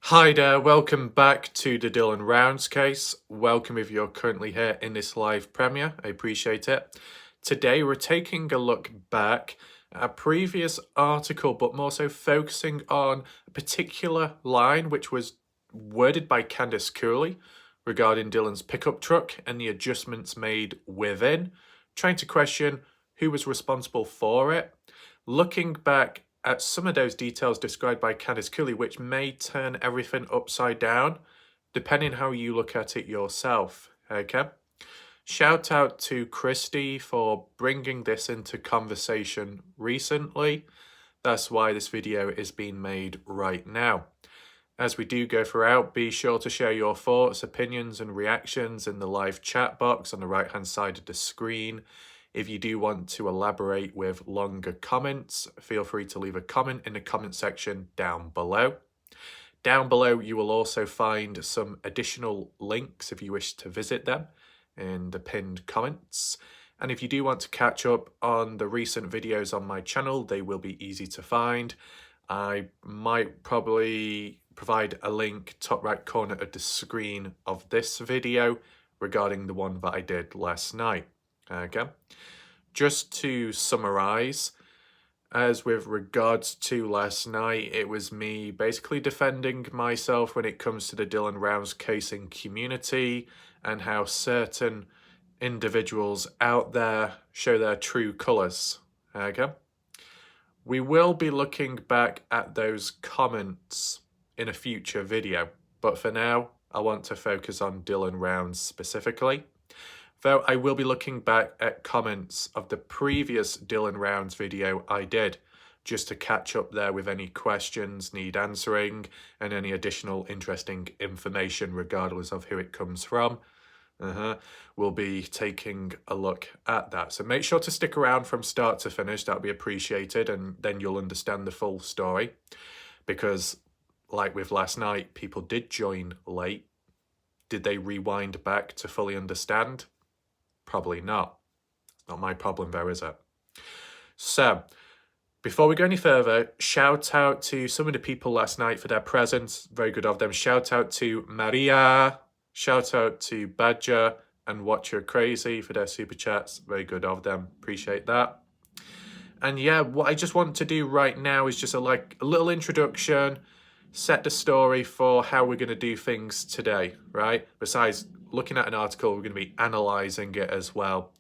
Hi there, welcome back to the Dylan Rounds case. Welcome if you're currently here in this live premiere, I appreciate it. Today we're taking a look back at a previous article, but more so focusing on a particular line which was worded by Candice Cooley regarding Dylan's pickup truck and the adjustments made within, trying to question who was responsible for it. Looking back at some of those details described by Candice Cooley, which may turn everything upside down, depending how you look at it yourself, okay? Shout out to Christy for bringing this into conversation recently. That's why this video is being made right now. As we do go throughout, be sure to share your thoughts, opinions, and reactions in the live chat box on the right-hand side of the screen. If you do want to elaborate with longer comments, feel free to leave a comment in the comment section down below. Down below, you will also find some additional links if you wish to visit them in the pinned comments. And if you do want to catch up on the recent videos on my channel, they will be easy to find. I might probably provide a link top right corner of the screen of this video regarding the one that I did last night. Okay, just to summarize, as with regards to last night, it was me basically defending myself when it comes to the Dylan Rounds casing community and how certain individuals out there show their true colours. Okay, we will be looking back at those comments in a future video, but for now, I want to focus on Dylan Rounds specifically. Though I will be looking back at comments of the previous Dylan Rounds video I did, just to catch up there with any questions need answering and any additional interesting information regardless of who it comes from. We'll be taking a look at that. So make sure to stick around from start to finish, that'll be appreciated, and then you'll understand the full story. Because like with last night, people did join late. Did they rewind back to fully understand? Probably not. It's not my problem though, is it? So, before we go any further, shout out to some of the people last night for their presence. Very good of them. Shout out to Maria. Shout out to Badger and Watcher Crazy for their super chats. Very good of them. Appreciate that. And yeah, what I just want to do right now is just a little introduction, set the story for how we're going to do things today, right? Besides looking at an article, we're going to be analysing it as well.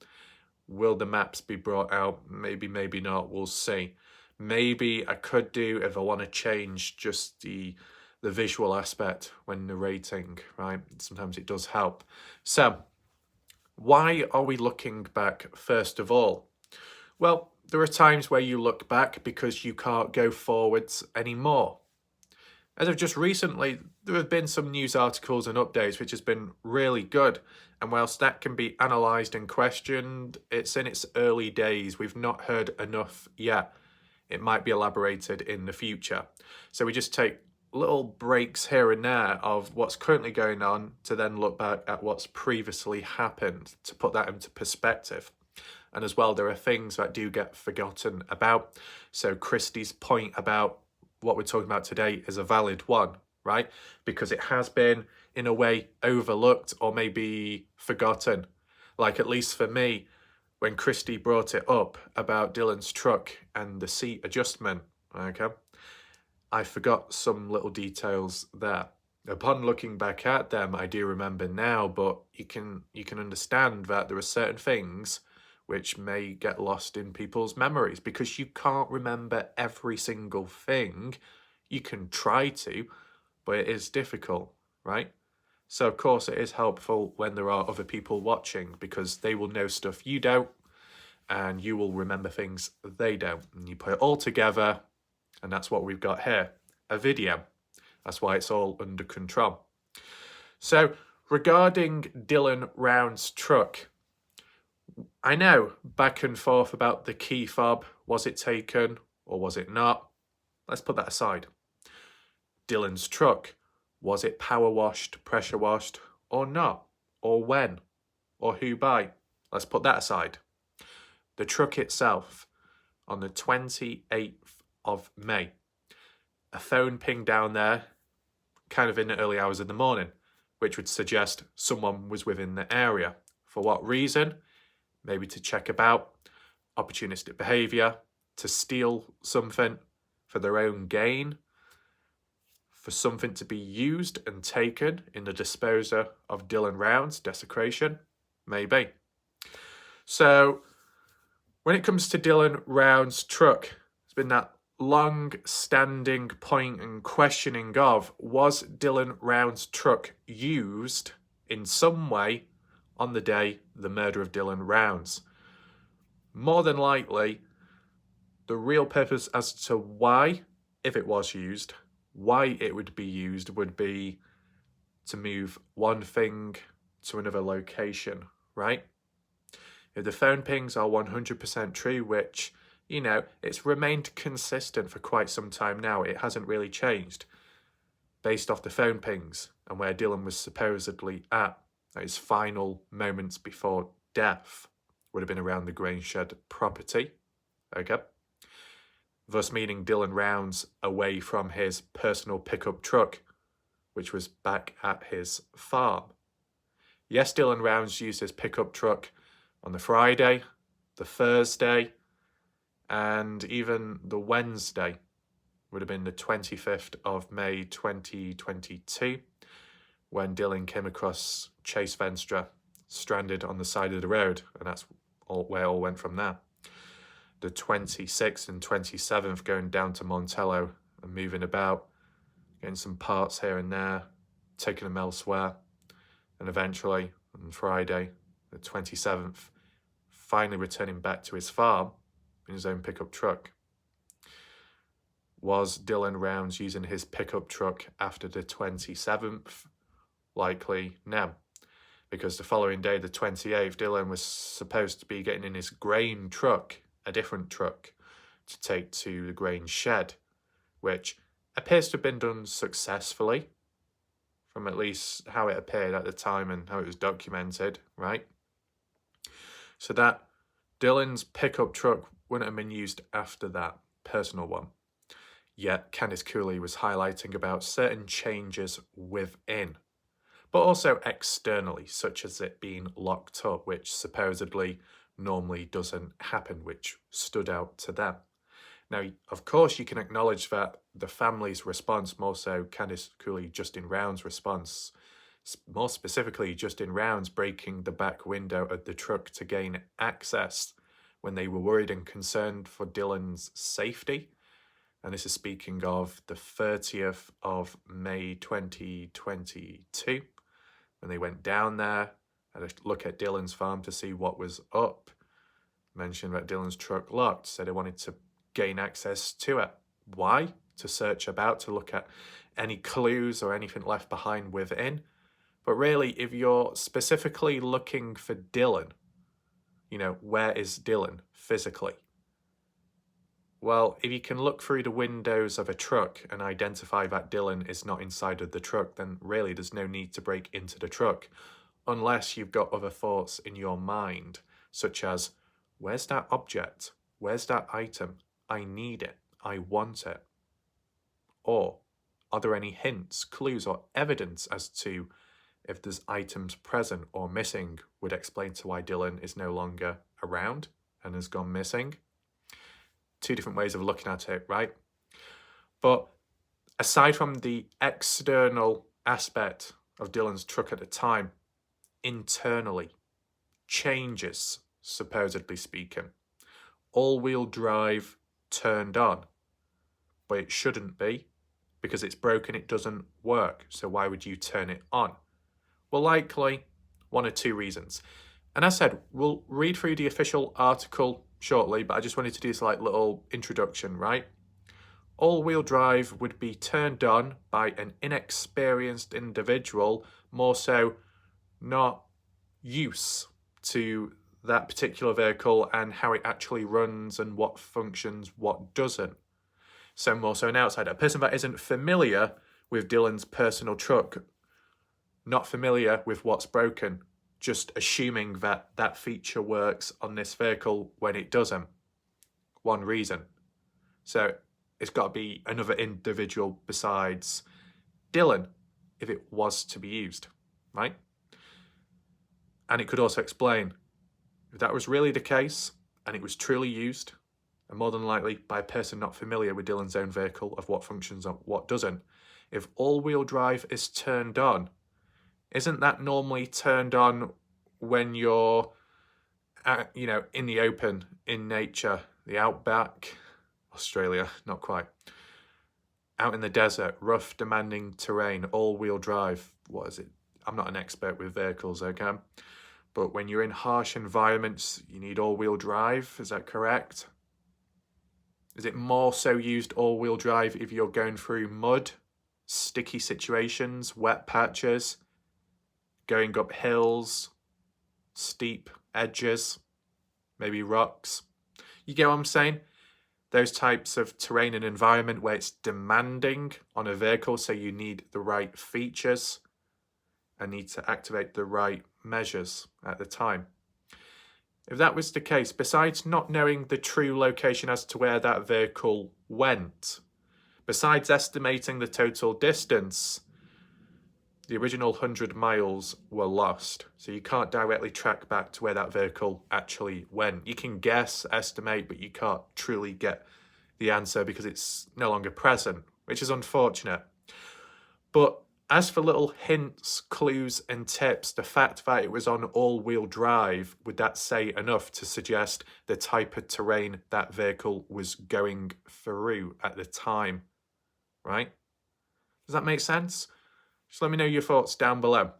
Will the maps be brought out? Maybe, maybe not. We'll see. Maybe I could do, if I want to change just the visual aspect when narrating, right? Sometimes it does help. So, why are we looking back first of all? Well, there are times where you look back because you can't go forwards anymore. As of just recently, there have been some news articles and updates which has been really good. And whilst that can be analysed and questioned, it's in its early days. We've not heard enough yet. It might be elaborated in the future. So we just take little breaks here and there of what's currently going on to then look back at what's previously happened to put that into perspective. And as well, there are things that do get forgotten about. So Christy's point about what we're talking about today is a valid one, right? Because it has been, in a way, overlooked or maybe forgotten. Like, at least for me, when Christy brought it up about Dylan's truck and the seat adjustment, okay, I forgot some little details there. Upon looking back at them, I do remember now, but you can understand that there are certain things which may get lost in people's memories because you can't remember every single thing. You can try to, but it is difficult, right? So of course it is helpful when there are other people watching because they will know stuff you don't and you will remember things they don't. And you put it all together and that's what we've got here, a video. That's why it's all under control. So regarding Dylan Rounds' truck, I know back and forth about the key fob. Was it taken or was it not? Let's put that aside. Dylan's truck, was it power washed, pressure washed or not? Or when? Or who by? Let's put that aside. The truck itself, on the 28th of May, a phone pinged down there kind of in the early hours of the morning, which would suggest someone was within the area. For what reason? Maybe to check about, opportunistic behaviour, to steal something for their own gain, for something to be used and taken in the disposal of Dylan Round's desecration, maybe. So when it comes to Dylan Round's truck, it's been that long-standing point and questioning of, was Dylan Round's truck used in some way on the day the murder of Dylan Rounds? More than likely, the real purpose as to why, if it was used, why it would be to move one thing to another location, right? If the phone pings are 100% true, which, you know, it's remained consistent for quite some time now, it hasn't really changed, based off the phone pings and where Dylan was supposedly at his final moments before death, would have been around the grain shed property, okay? Thus meaning Dylan Rounds away from his personal pickup truck, which was back at his farm. Yes, Dylan Rounds used his pickup truck on the Friday, the Thursday, and even the Wednesday, would have been the 25th of May 2022, when Dylan came across Chase Venstra stranded on the side of the road, and that's where it all went from there. The 26th and 27th going down to Montello and moving about, getting some parts here and there, taking them elsewhere, and eventually on Friday, the 27th, finally returning back to his farm in his own pickup truck. Was Dylan Rounds using his pickup truck after the 27th? Likely no, because the following day, the 28th, Dylan was supposed to be getting in his grain truck, a different truck, to take to the grain shed, which appears to have been done successfully, from at least how it appeared at the time and how it was documented, right? So that Dylan's pickup truck wouldn't have been used after that personal one. Yet Candice Cooley was highlighting about certain changes within, but also externally, such as it being locked up, which supposedly normally doesn't happen, which stood out to them. Now, of course, you can acknowledge that the family's response, more so Candice Cooley, Justin Round's response, more specifically Justin Rounds breaking the back window of the truck to gain access when they were worried and concerned for Dylan's safety. And this is speaking of the 30th of May 2022, when they went down there, had a look at Dylan's farm to see what was up, mentioned that Dylan's truck locked, said they wanted to gain access to it. Why? To search about, to look at any clues or anything left behind within. But really, if you're specifically looking for Dylan, you know, where is Dylan physically? Well, if you can look through the windows of a truck and identify that Dylan is not inside of the truck, then really there's no need to break into the truck, unless you've got other thoughts in your mind, such as, where's that object? Where's that item? I need it. I want it. Or, are there any hints, clues, or evidence as to if there's items present or missing would explain to why Dylan is no longer around and has gone missing? Two different ways of looking at it, right? But aside from the external aspect of Dylan's truck at the time, internally, changes, supposedly speaking. All-wheel drive turned on, but it shouldn't be, because it's broken, it doesn't work. So why would you turn it on? Well, likely one or two reasons. And as I said, we'll read through the official article shortly, but I just wanted to do this like little introduction, right? All-wheel drive would be turned on by an inexperienced individual, more so not used to that particular vehicle and how it actually runs and what functions, what doesn't. So more so an outsider, a person that isn't familiar with Dylan's personal truck, not familiar with what's broken, just assuming that that feature works on this vehicle when it doesn't. One reason. So it's got to be another individual besides Dylan if it was to be used, right? And it could also explain if that was really the case and it was truly used, and more than likely by a person not familiar with Dylan's own vehicle of what functions and what doesn't. If all-wheel drive is turned on, isn't that normally turned on when you're, in the open, in nature, the outback, Australia, not quite, out in the desert, rough, demanding terrain, all-wheel drive, what is it? I'm not an expert with vehicles, okay? But when you're in harsh environments, you need all-wheel drive, is that correct? Is it more so used all-wheel drive if you're going through mud, sticky situations, wet patches, going up hills, steep edges, maybe rocks? You get what I'm saying? Those types of terrain and environment where it's demanding on a vehicle, so you need the right features and need to activate the right measures at the time. If that was the case, besides not knowing the true location as to where that vehicle went, besides estimating the total distance, the original 100 miles were lost. So you can't directly track back to where that vehicle actually went. You can guess, estimate, but you can't truly get the answer because it's no longer present, which is unfortunate. But as for little hints, clues and tips, the fact that it was on all-wheel drive, would that say enough to suggest the type of terrain that vehicle was going through at the time, right? Does that make sense? Just let me know your thoughts down below.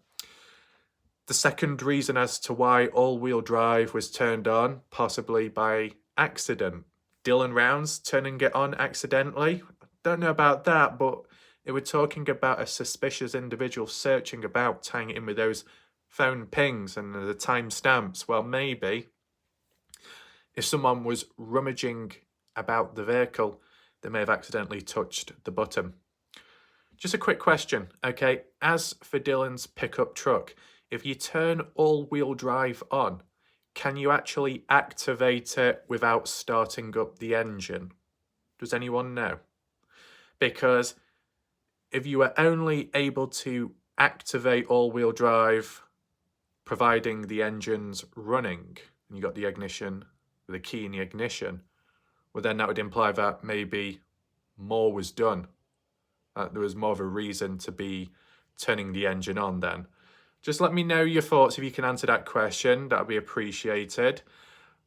The second reason as to why all-wheel drive was turned on, possibly by accident. Dylan Rounds turning it on accidentally. Don't know about that, but they were talking about a suspicious individual searching about, tying it in with those phone pings and the timestamps. Well, maybe if someone was rummaging about the vehicle, they may have accidentally touched the button. Just a quick question, okay? As for Dylan's pickup truck, if you turn all-wheel drive on, can you actually activate it without starting up the engine? Does anyone know? Because if you were only able to activate all-wheel drive providing the engine's running, and you got the ignition, the key in the ignition, well then that would imply that maybe more was done. There was more of a reason to be turning the engine on then. Just let me know your thoughts if you can answer that question. That would be appreciated.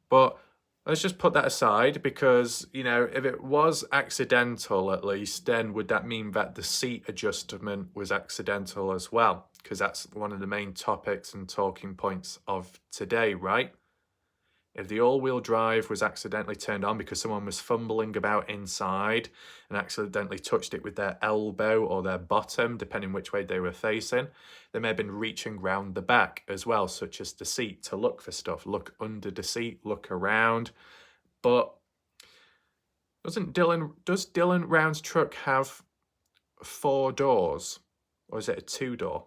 But let's just put that aside because, if it was accidental at least, then would that mean that the seat adjustment was accidental as well? Because that's one of the main topics and talking points of today, right? If the all-wheel drive was accidentally turned on because someone was fumbling about inside and accidentally touched it with their elbow or their bottom, depending which way they were facing, they may have been reaching round the back as well, such as the seat, to look for stuff, look under the seat, look around. But does Dylan Round's truck have 4 doors, or is it a 2-door?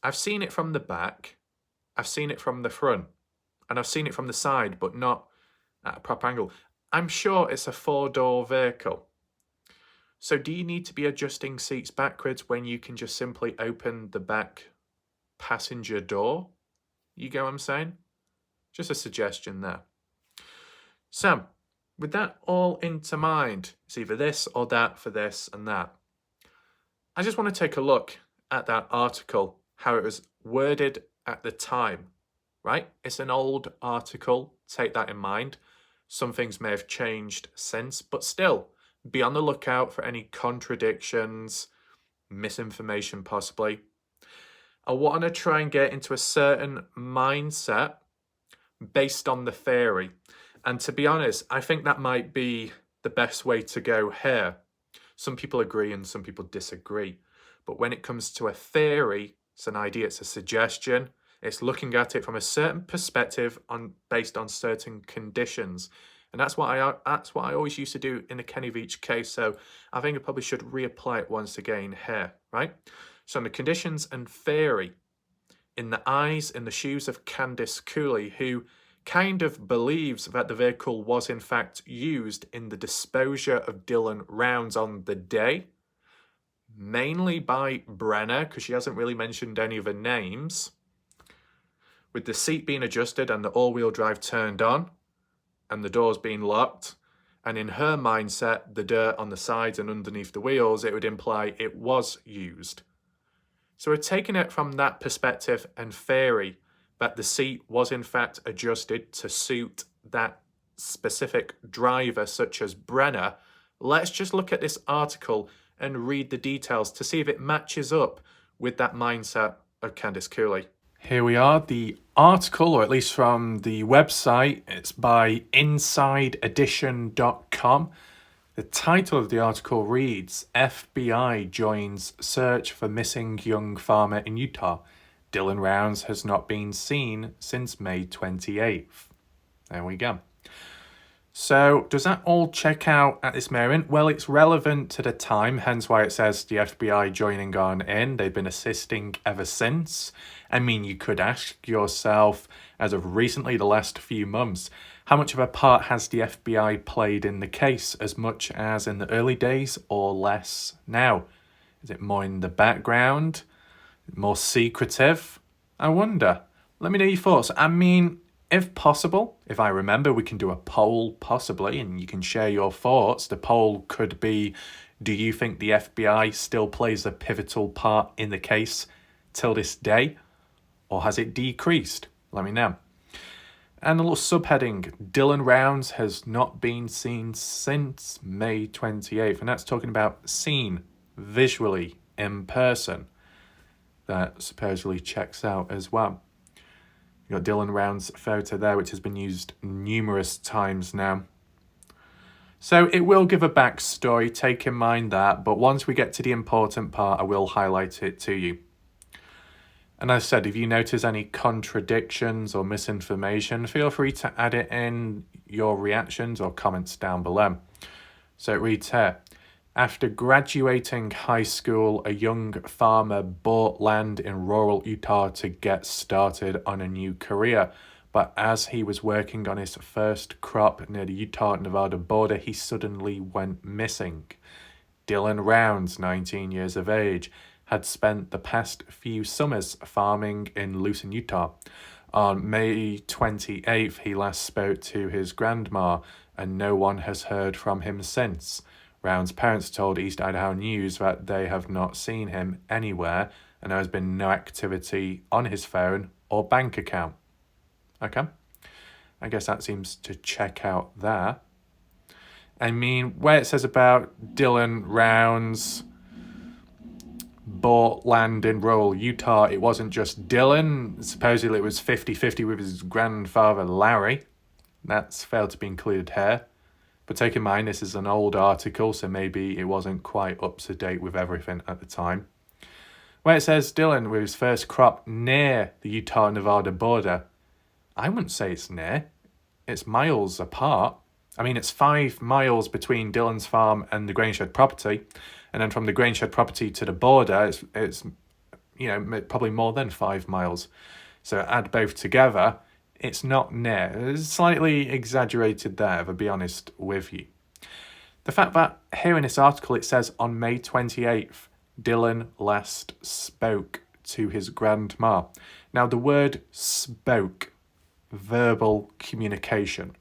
I've seen it from the back. I've seen it from the front, and I've seen it from the side, but not at a proper angle. I'm sure it's a 4-door vehicle. So do you need to be adjusting seats backwards when you can just simply open the back passenger door? You get what I'm saying? Just a suggestion there. So, with that all into mind, it's either this or that for this and that. I just want to take a look at that article, how it was worded at the time, right? It's an old article, take that in mind. Some things may have changed since, but still, be on the lookout for any contradictions, misinformation possibly. I want to try and get into a certain mindset based on the theory. And to be honest, I think that might be the best way to go here. Some people agree and some people disagree. But when it comes to a theory, it's an idea, it's a suggestion. It's looking at it from a certain perspective based on certain conditions. And that's what I always used to do in the Kenny Veach case. So I think I probably should reapply it once again here, right? So on the conditions and theory, in the eyes, in the shoes of Candice Cooley, who kind of believes that the vehicle was in fact used in the disposure of Dylan Rounds on the day, mainly by Brenner, because she hasn't really mentioned any of her names, with the seat being adjusted and the all-wheel drive turned on and the doors being locked. And in her mindset, the dirt on the sides and underneath the wheels, it would imply it was used. So we're taking it from that perspective and theory that the seat was in fact adjusted to suit that specific driver, such as Brenner. Let's just look at this article and read the details to see if it matches up with that mindset of Candice Cooley. Here we are, the article, or at least from the website. It's by insideedition.com. The title of the article reads, FBI joins search for missing young farmer in Utah. Dylan Rounds has not been seen since May 28th. There we go. So does that all check out at this moment? Well, it's relevant to the time, hence why it says the FBI joining on in. They've been assisting ever since. I mean, you could ask yourself, as of recently, the last few months, how much of a part has the FBI played in the case, as much as in the early days or less now? Is it more in the background? More secretive? I wonder. Let me know your thoughts. I mean, if possible, if I remember, we can do a poll possibly, and you can share your thoughts. The poll could be, do you think the FBI still plays a pivotal part in the case till this day? Or has it decreased? Let me know. And a little subheading, Dylan Rounds has not been seen since May 28th. And that's talking about seen visually in person. That supposedly checks out as well. You got Dylan Rounds' photo there, which has been used numerous times now. So it will give a backstory, take in mind that, but once we get to the important part, I will highlight it to you. And as I said, if you notice any contradictions or misinformation, feel free to add it in your reactions or comments down below. So it reads here, after graduating high school, a young farmer bought land in rural Utah to get started on a new career. But as he was working on his first crop near the Utah-Nevada border, he suddenly went missing. Dylan Rounds, 19 years of age, had spent the past few summers farming in Lucin, Utah. On May 28th, he last spoke to his grandma, and no one has heard from him since. Rounds' parents told East Idaho News that they have not seen him anywhere, and there has been no activity on his phone or bank account. Okay, I guess that seems to check out there. I mean, where it says about Dylan Rounds bought land in rural Utah, it wasn't just Dylan. Supposedly it was 50-50 with his grandfather Larry. That's failed to be included here. But take in mind, this is an old article, so maybe it wasn't quite up to date with everything at the time. Where it says Dylan with his first crop near the Utah-Nevada border, I wouldn't say it's near. It's miles apart. I mean, it's 5 miles between Dylan's farm and the grain shed property. And then from the grain shed property to the border, it's probably more than 5 miles. So add both together, it's not near. It's slightly exaggerated there, if I'll be honest with you. The fact that here in this article it says on May 28th, Dylan last spoke to his grandma. Now the word spoke, verbal communication.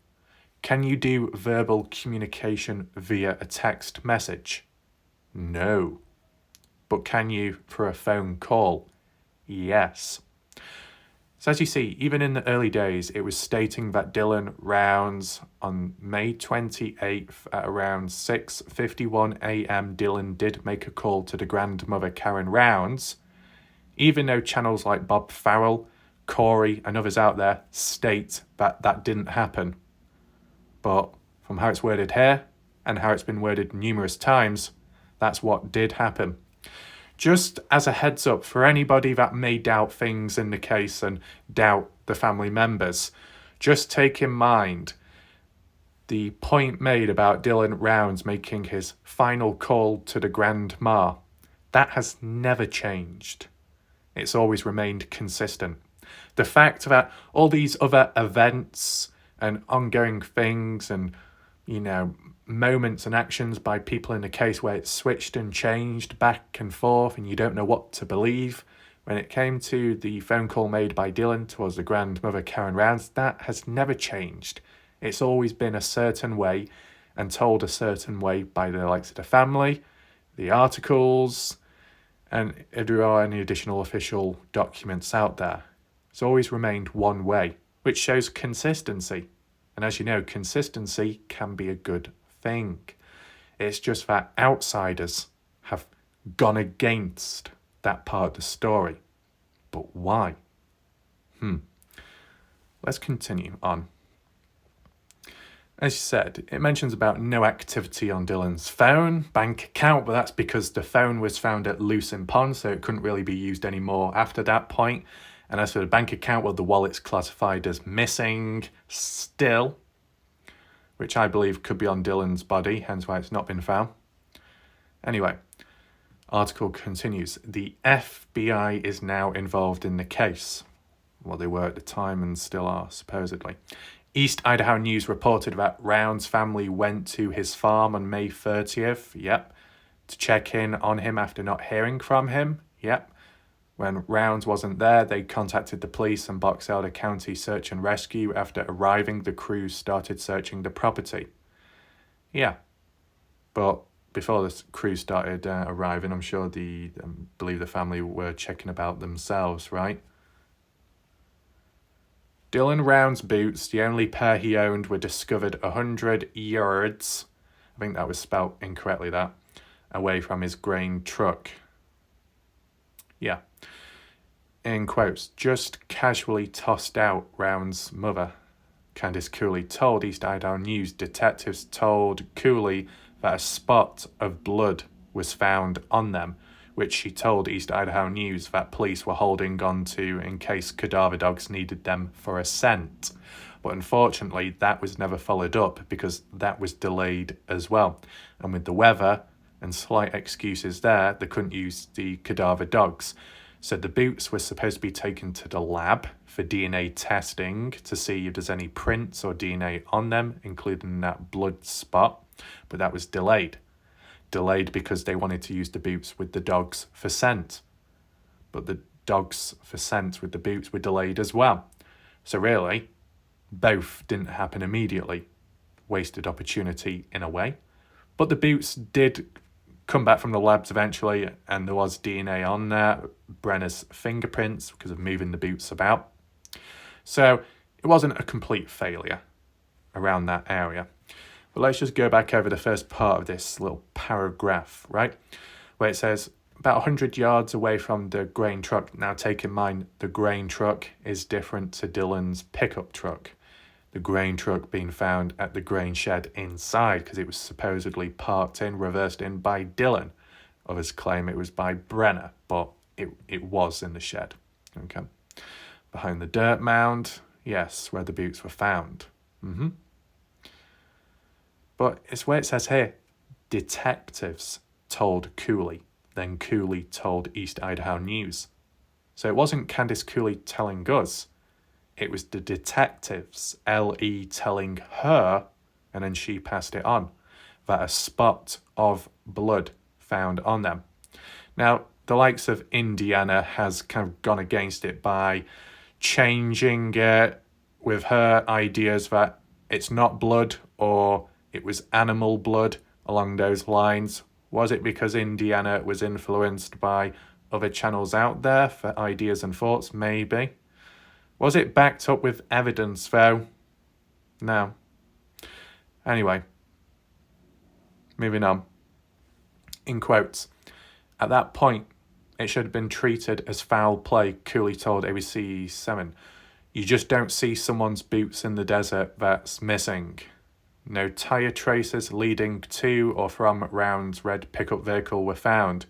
Can you do verbal communication via a text message? No. But can you for a phone call? Yes. So as you see, even in the early days, it was stating that Dylan Rounds on May 28th at around 6:51 a.m. Dylan did make a call to the grandmother Karen Rounds, even though channels like Bob Farrell, Corey and others out there state that that didn't happen. But from how it's worded here and how it's been worded numerous times, that's what did happen. Just as a heads up for anybody that may doubt things in the case and doubt the family members, just take in mind the point made about Dylan Rounds making his final call to the grandma. That has never changed. It's always remained consistent. The fact that all these other events and ongoing things and, moments and actions by people in the case where it switched and changed back and forth and you don't know what to believe. When it came to the phone call made by Dylan towards the grandmother Karen Rounds, that has never changed. It's always been a certain way and told a certain way by the likes of the family, the articles, and if there are any additional official documents out there. It's always remained one way, which shows consistency. And as you know, consistency can be a good thing. It's just that outsiders have gone against that part of the story. But why? Let's continue on. As you said, it mentions about no activity on Dylan's phone, bank account, but that's because the phone was found at Lucin Pond, so it couldn't really be used anymore after that point. And as for the bank account, well, the wallet's classified as missing still, which I believe could be on Dylan's body, hence why it's not been found. Anyway, article continues. The FBI is now involved in the case. Well, they were at the time and still are, supposedly. East Idaho News reported that Round's family went to his farm on May 30th, to check in on him after not hearing from him, When Rounds wasn't there, they contacted the police and Box Elder County Search and Rescue. After arriving, the crew started searching the property. But before the crew started arriving, I'm sure believe the family were checking about themselves, right? Dylan Round's boots, the only pair he owned, were discovered 100 yards, I think that was spelt incorrectly, away from his grain truck. In quotes, just casually tossed out, Round's mother, Candice Cooley, told East Idaho News. Detectives told Cooley that a spot of blood was found on them, which she told East Idaho News that police were holding on to in case cadaver dogs needed them for a scent. But unfortunately, that was never followed up because that was delayed as well. And with the weather and slight excuses there, they couldn't use the cadaver dogs. So the boots were supposed to be taken to the lab for DNA testing to see if there's any prints or DNA on them, including that blood spot. But that was delayed because they wanted to use the boots with the dogs for scent. But the dogs for scent with the boots were delayed as well. So really, both didn't happen immediately. Wasted opportunity in a way. But the boots did come back from the labs eventually, and there was DNA on there, Brenner's fingerprints, because of moving the boots about. So it wasn't a complete failure around that area. But let's just go back over the first part of this little paragraph, right? Where it says, about 100 yards away from the grain truck. Now take in mind, the grain truck is different to Dylan's pickup truck. The grain truck being found at the grain shed inside because it was supposedly parked in, reversed in by Dylan. Others claim it was by Brenner, but it was in the shed. Okay. Behind the dirt mound, yes, where the boots were found. But it's where it says here, detectives told Cooley. Then Cooley told East Idaho News. So it wasn't Candice Cooley telling us. It was the detectives, L.E. telling her, and then she passed it on, that a spot of blood found on them. Now, the likes of Indiana has kind of gone against it by changing it with her ideas that it's not blood or it was animal blood along those lines. Was it because Indiana was influenced by other channels out there for ideas and thoughts? Maybe. Was it backed up with evidence, though? No. Anyway, moving on. In quotes, at that point, it should have been treated as foul play, Cooley told ABC 7. You just don't see someone's boots in the desert that's missing. No tyre traces leading to or from Round's red pickup vehicle were found,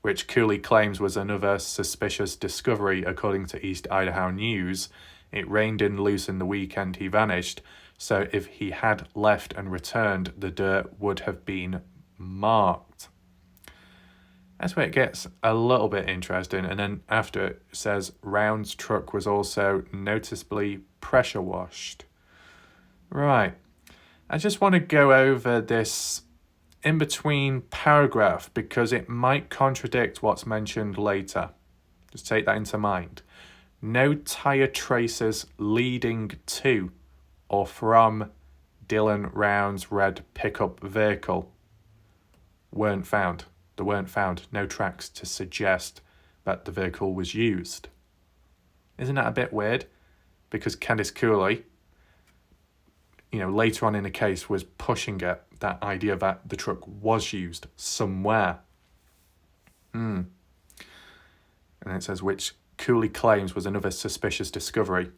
which Cooley claims was another suspicious discovery according to East Idaho News. It rained in Lucin the weekend he vanished, so if he had left and returned, the dirt would have been marked. That's where it gets a little bit interesting, and then after it says Round's truck was also noticeably pressure washed. Right. I just want to go over this in between paragraph because it might contradict what's mentioned later. Just take that into mind. No tyre traces leading to or from Dylan Round's red pickup vehicle weren't found. There weren't found. No tracks to suggest that the vehicle was used. Isn't that a bit weird? Because Candice Cooley, later on in the case was pushing it, that idea that the truck was used somewhere. And it says, which Cooley claims was another suspicious discovery.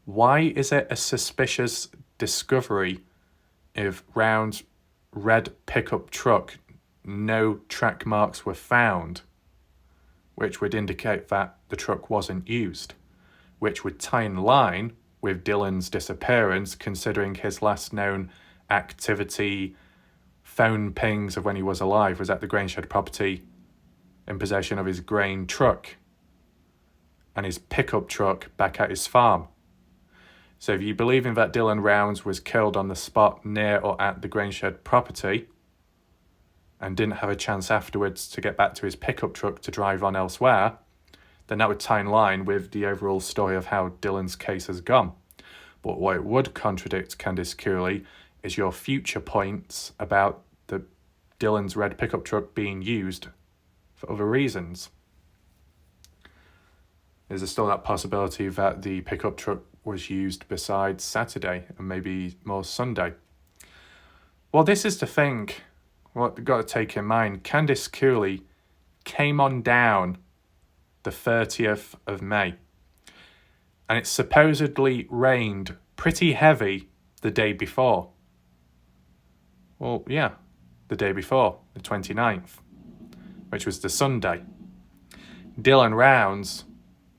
Why is it a suspicious discovery if Round's red pickup truck, no track marks were found, which would indicate that the truck wasn't used, which would tie in line with Dylan's disappearance, considering his last known activity, phone pings of when he was alive, was at the Grainshed property in possession of his grain truck and his pickup truck back at his farm. So if you believe in that Dylan Rounds was killed on the spot near or at the Grainshed property and didn't have a chance afterwards to get back to his pickup truck to drive on elsewhere, then that would tie in line with the overall story of how Dylan's case has gone. But what it would contradict, Candice Cooley, is your future points about the Dylan's red pickup truck being used for other reasons. Is there still that possibility that the pickup truck was used besides Saturday and maybe more Sunday? Well, this is the thing. What you've got to take in mind, Candice Cooley came on down the 30th of May. And it supposedly rained pretty heavy the day before. Well, yeah, the day before, the 29th, which was the Sunday. Dylan Rounds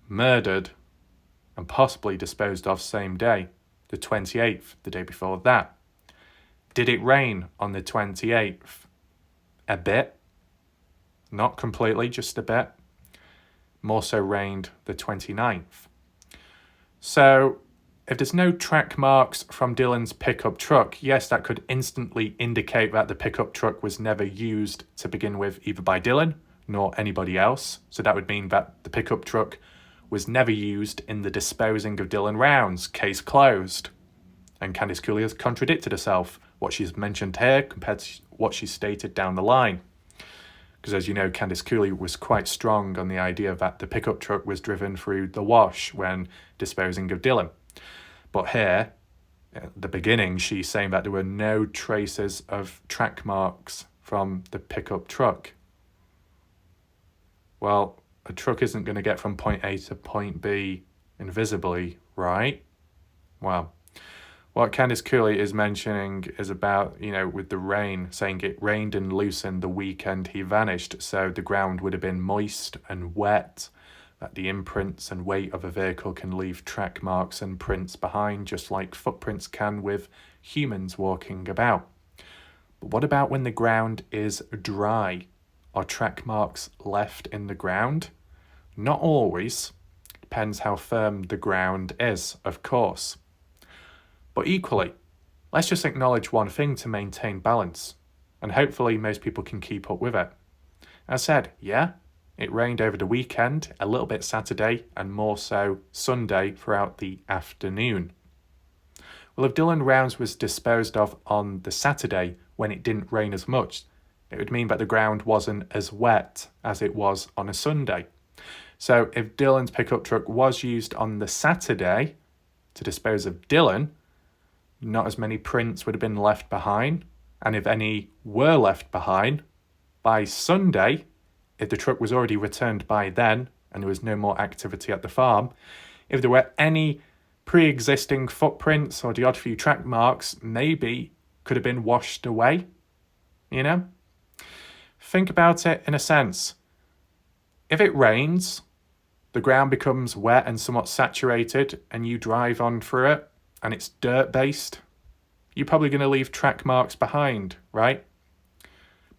murdered and possibly disposed of same day, the 28th, the day before that. Did it rain on the 28th? A bit. Not completely, just a bit. More so rained the 29th. So if there's no track marks from Dylan's pickup truck, yes, that could instantly indicate that the pickup truck was never used to begin with, either by Dylan nor anybody else. So that would mean that the pickup truck was never used in the disposing of Dylan Rounds. Case closed. And Candice Cooley has contradicted herself, what she's mentioned here compared to what she stated down the line. Because as you know, Candice Cooley was quite strong on the idea that the pickup truck was driven through the wash when disposing of Dylan. But here, at the beginning, she's saying that there were no traces of track marks from the pickup truck. Well, a truck isn't going to get from point A to point B invisibly, right? Well, what Candice Cooley is mentioning is about, with the rain, saying it rained in Lucin the weekend he vanished, so the ground would have been moist and wet, that the imprints and weight of a vehicle can leave track marks and prints behind, just like footprints can with humans walking about. But what about when the ground is dry? Are track marks left in the ground? Not always. Depends how firm the ground is, of course. But equally, let's just acknowledge one thing to maintain balance, and hopefully most people can keep up with it. As said, yeah, it rained over the weekend, a little bit Saturday, and more so Sunday throughout the afternoon. Well, if Dylan Rounds was disposed of on the Saturday when it didn't rain as much, it would mean that the ground wasn't as wet as it was on a Sunday. So if Dylan's pickup truck was used on the Saturday to dispose of Dylan, not as many prints would have been left behind. And if any were left behind, by Sunday, if the truck was already returned by then and there was no more activity at the farm, if there were any pre-existing footprints or the odd few track marks, maybe could have been washed away, Think about it in a sense. If it rains, the ground becomes wet and somewhat saturated and you drive on through it and it's dirt-based, you're probably going to leave track marks behind, right?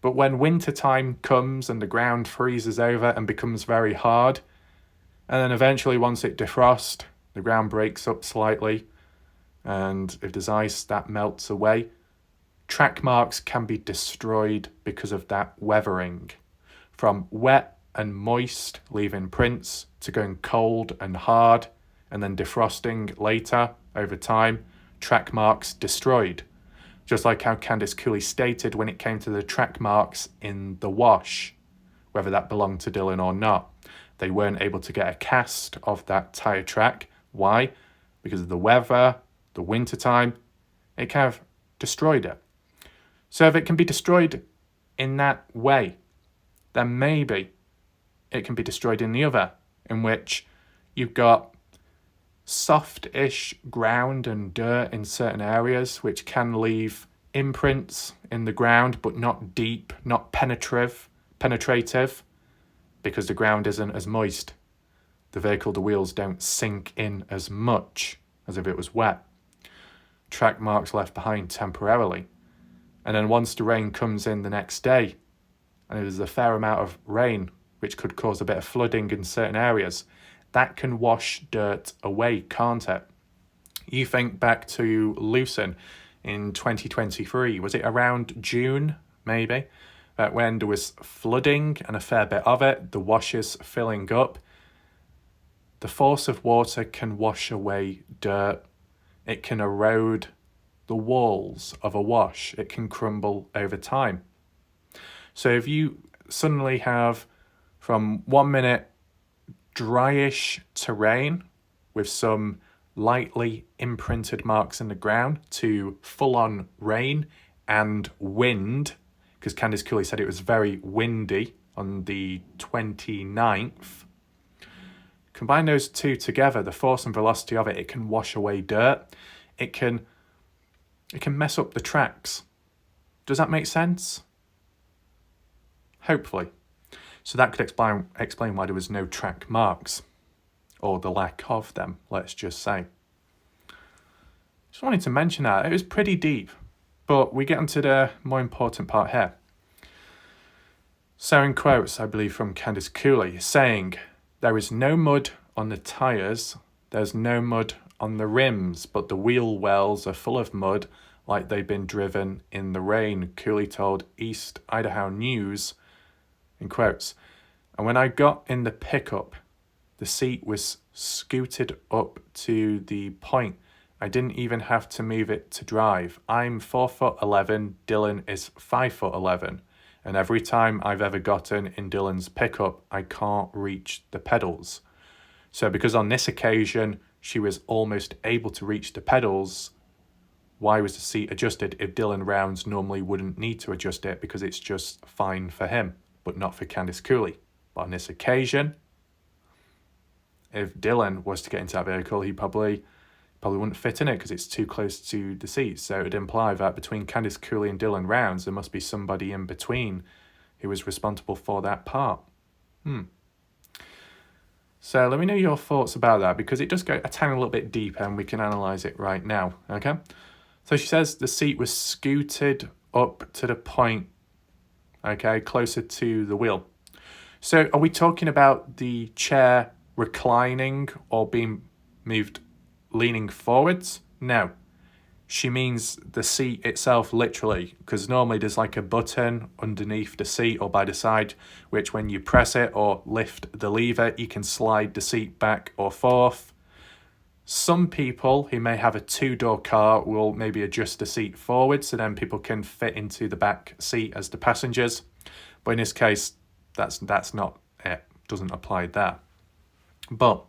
But when winter time comes and the ground freezes over and becomes very hard, and then eventually once it defrosts, the ground breaks up slightly, and if there's ice, that melts away. Track marks can be destroyed because of that weathering. From wet and moist, leaving prints, to going cold and hard, and then defrosting later over time, track marks destroyed. Just like how Candice Cooley stated when it came to the track marks in the wash, whether that belonged to Dylan or not. They weren't able to get a cast of that tyre track. Why? Because of the weather, the winter time, it kind of destroyed it. So if it can be destroyed in that way, then maybe it can be destroyed in the other, in which you've got soft-ish ground and dirt in certain areas, which can leave imprints in the ground, but not deep, not penetrative, because the ground isn't as moist. The vehicle, the wheels don't sink in as much as if it was wet. Track marks left behind temporarily. And then once the rain comes in the next day, and there's a fair amount of rain, which could cause a bit of flooding in certain areas, that can wash dirt away, can't it? You think back to Lucin in 2023, was it around June, maybe? When there was flooding and a fair bit of it, the washes filling up. The force of water can wash away dirt. It can erode the walls of a wash. It can crumble over time. So if you suddenly have from 1 minute dryish terrain with some lightly imprinted marks in the ground to full-on rain and wind, because Candice Cooley said it was very windy on the 29th. Combine those two together, the force and velocity of it, it can wash away dirt. It can mess up the tracks. Does that make sense? Hopefully. So that could explain why there was no track marks, or the lack of them, let's just say. Just wanted to mention that. It was pretty deep, but we get onto the more important part here. So in quotes, I believe from Candice Cooley, saying, "There is no mud on the tyres, there's no mud on the rims, but the wheel wells are full of mud like they've been driven in the rain," Cooley told East Idaho News, in quotes. "And when I got in the pickup, the seat was scooted up to the point I didn't even have to move it to drive. I'm 4'11", Dylan is 5'11", and every time I've ever gotten in Dylan's pickup, I can't reach the pedals. So because on this occasion, she was almost able to reach the pedals, why was the seat adjusted if Dylan Rounds normally wouldn't need to adjust it because it's just fine for him, but not for Candice Cooley? But on this occasion, if Dylan was to get into that vehicle, he probably wouldn't fit in it because it's too close to the seat. So it would imply that between Candice Cooley and Dylan Rounds, there must be somebody in between who was responsible for that part. So let me know your thoughts about that, because it does go a tiny little bit deeper and we can analyse it right now, okay? So she says the seat was scooted up to the point, okay, closer to the wheel. So are we talking about the chair reclining or being moved, leaning forwards? No. She means the seat itself, literally, because normally there's like a button underneath the seat or by the side, which when you press it or lift the lever, you can slide the seat back or forth. Some people who may have a two-door car will maybe adjust the seat forward so then people can fit into the back seat as the passengers. But in this case, that's not it. Doesn't apply there. But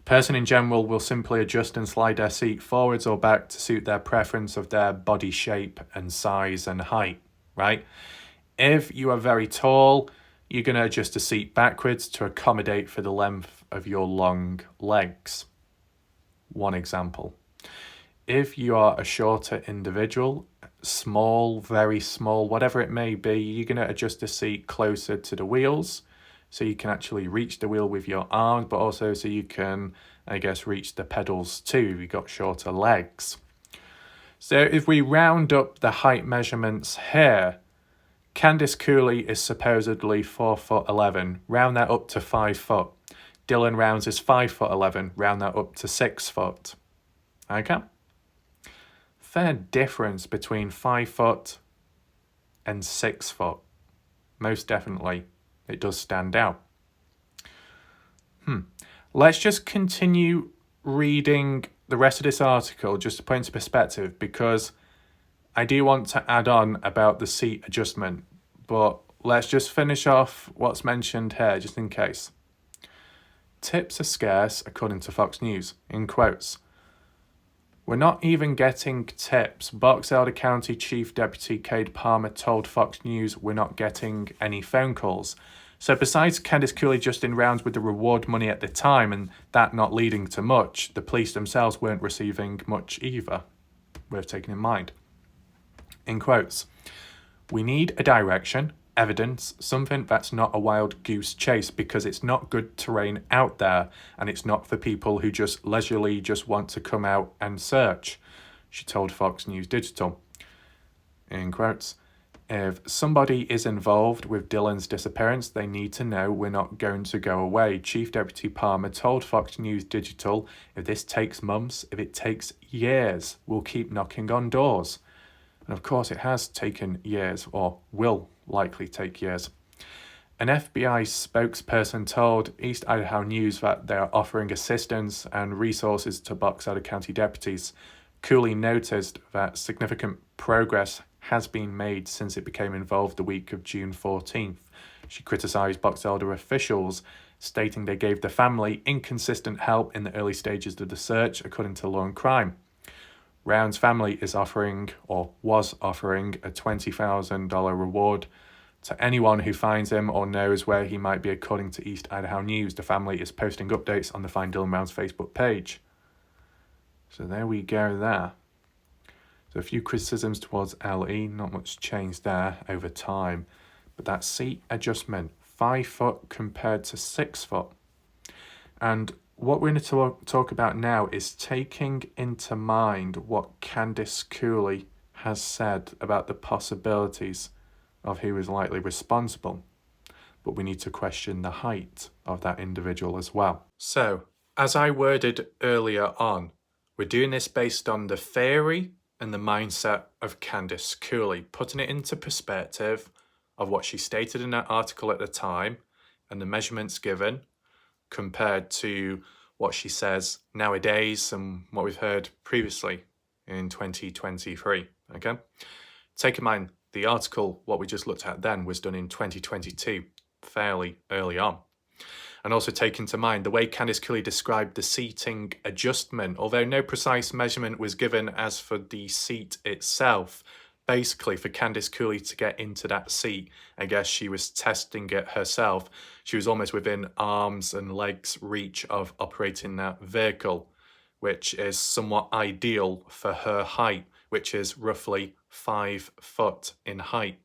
person in general will simply adjust and slide their seat forwards or back to suit their preference of their body shape and size and height, right? If you are very tall, you're going to adjust the seat backwards to accommodate for the length of your long legs. One example. If you are a shorter individual, small, very small, whatever it may be, you're going to adjust the seat closer to the wheels so you can actually reach the wheel with your arms, but also so you can, I guess, reach the pedals too if you've got shorter legs. So if we round up the height measurements here, Candice Cooley is supposedly 4'11", round that up to 5 foot. Dylan Rounds is 5'11", round that up to 6 foot. Okay? fair difference between 5 foot and 6 foot. Most definitely, it does stand out. Let's just continue reading the rest of this article just to put into perspective, because I do want to add on about the seat adjustment, but let's just finish off what's mentioned here just in case. Tips are scarce, according to Fox News, in quotes. We're not even getting tips. Box Elder County Chief Deputy Cade Palmer told Fox News we're not getting any phone calls. So besides Candice Cooley just in rounds with the reward money at the time and that not leading to much, the police themselves weren't receiving much either. Worth taking in mind. In quotes, we need a direction, evidence, something that's not a wild goose chase, because it's not good terrain out there and it's not for people who just leisurely just want to come out and search, she told Fox News Digital. In quotes, if somebody is involved with Dylan's disappearance, they need to know we're not going to go away. Chief Deputy Palmer told Fox News Digital, if this takes months, if it takes years, we'll keep knocking on doors. And of course it has taken years, or will likely take years. An FBI spokesperson told East Idaho News that they are offering assistance and resources to Box Elder County deputies. Cooley noticed that significant progress has been made since it became involved the week of June 14th. She criticised Box Elder officials, stating they gave the family inconsistent help in the early stages of the search, according to Law and Crime. Round's family is offering, or was offering, a $20,000 reward to anyone who finds him or knows where he might be, according to East Idaho News. The family is posting updates on the Find Dylan Rounds Facebook page. So there we go there. So a few criticisms towards LE, not much change there over time. But that seat adjustment, 5 foot compared to 6 foot. And what we're going to talk about now is taking into mind what Candice Cooley has said about the possibilities of who is likely responsible. But we need to question the height of that individual as well. So, as I worded earlier on, we're doing this based on the theory and the mindset of Candice Cooley, putting it into perspective of what she stated in that article at the time and the measurements given compared to what she says nowadays and what we've heard previously in 2023, okay? Take in mind, the article, what we just looked at then, was done in 2022, fairly early on. And also take into mind the way Candice Cooley described the seating adjustment, although no precise measurement was given as for the seat itself. Basically, for Candice Cooley to get into that seat, I guess she was testing it herself. She was almost within arms and legs reach of operating that vehicle, which is somewhat ideal for her height, which is roughly 5 foot in height.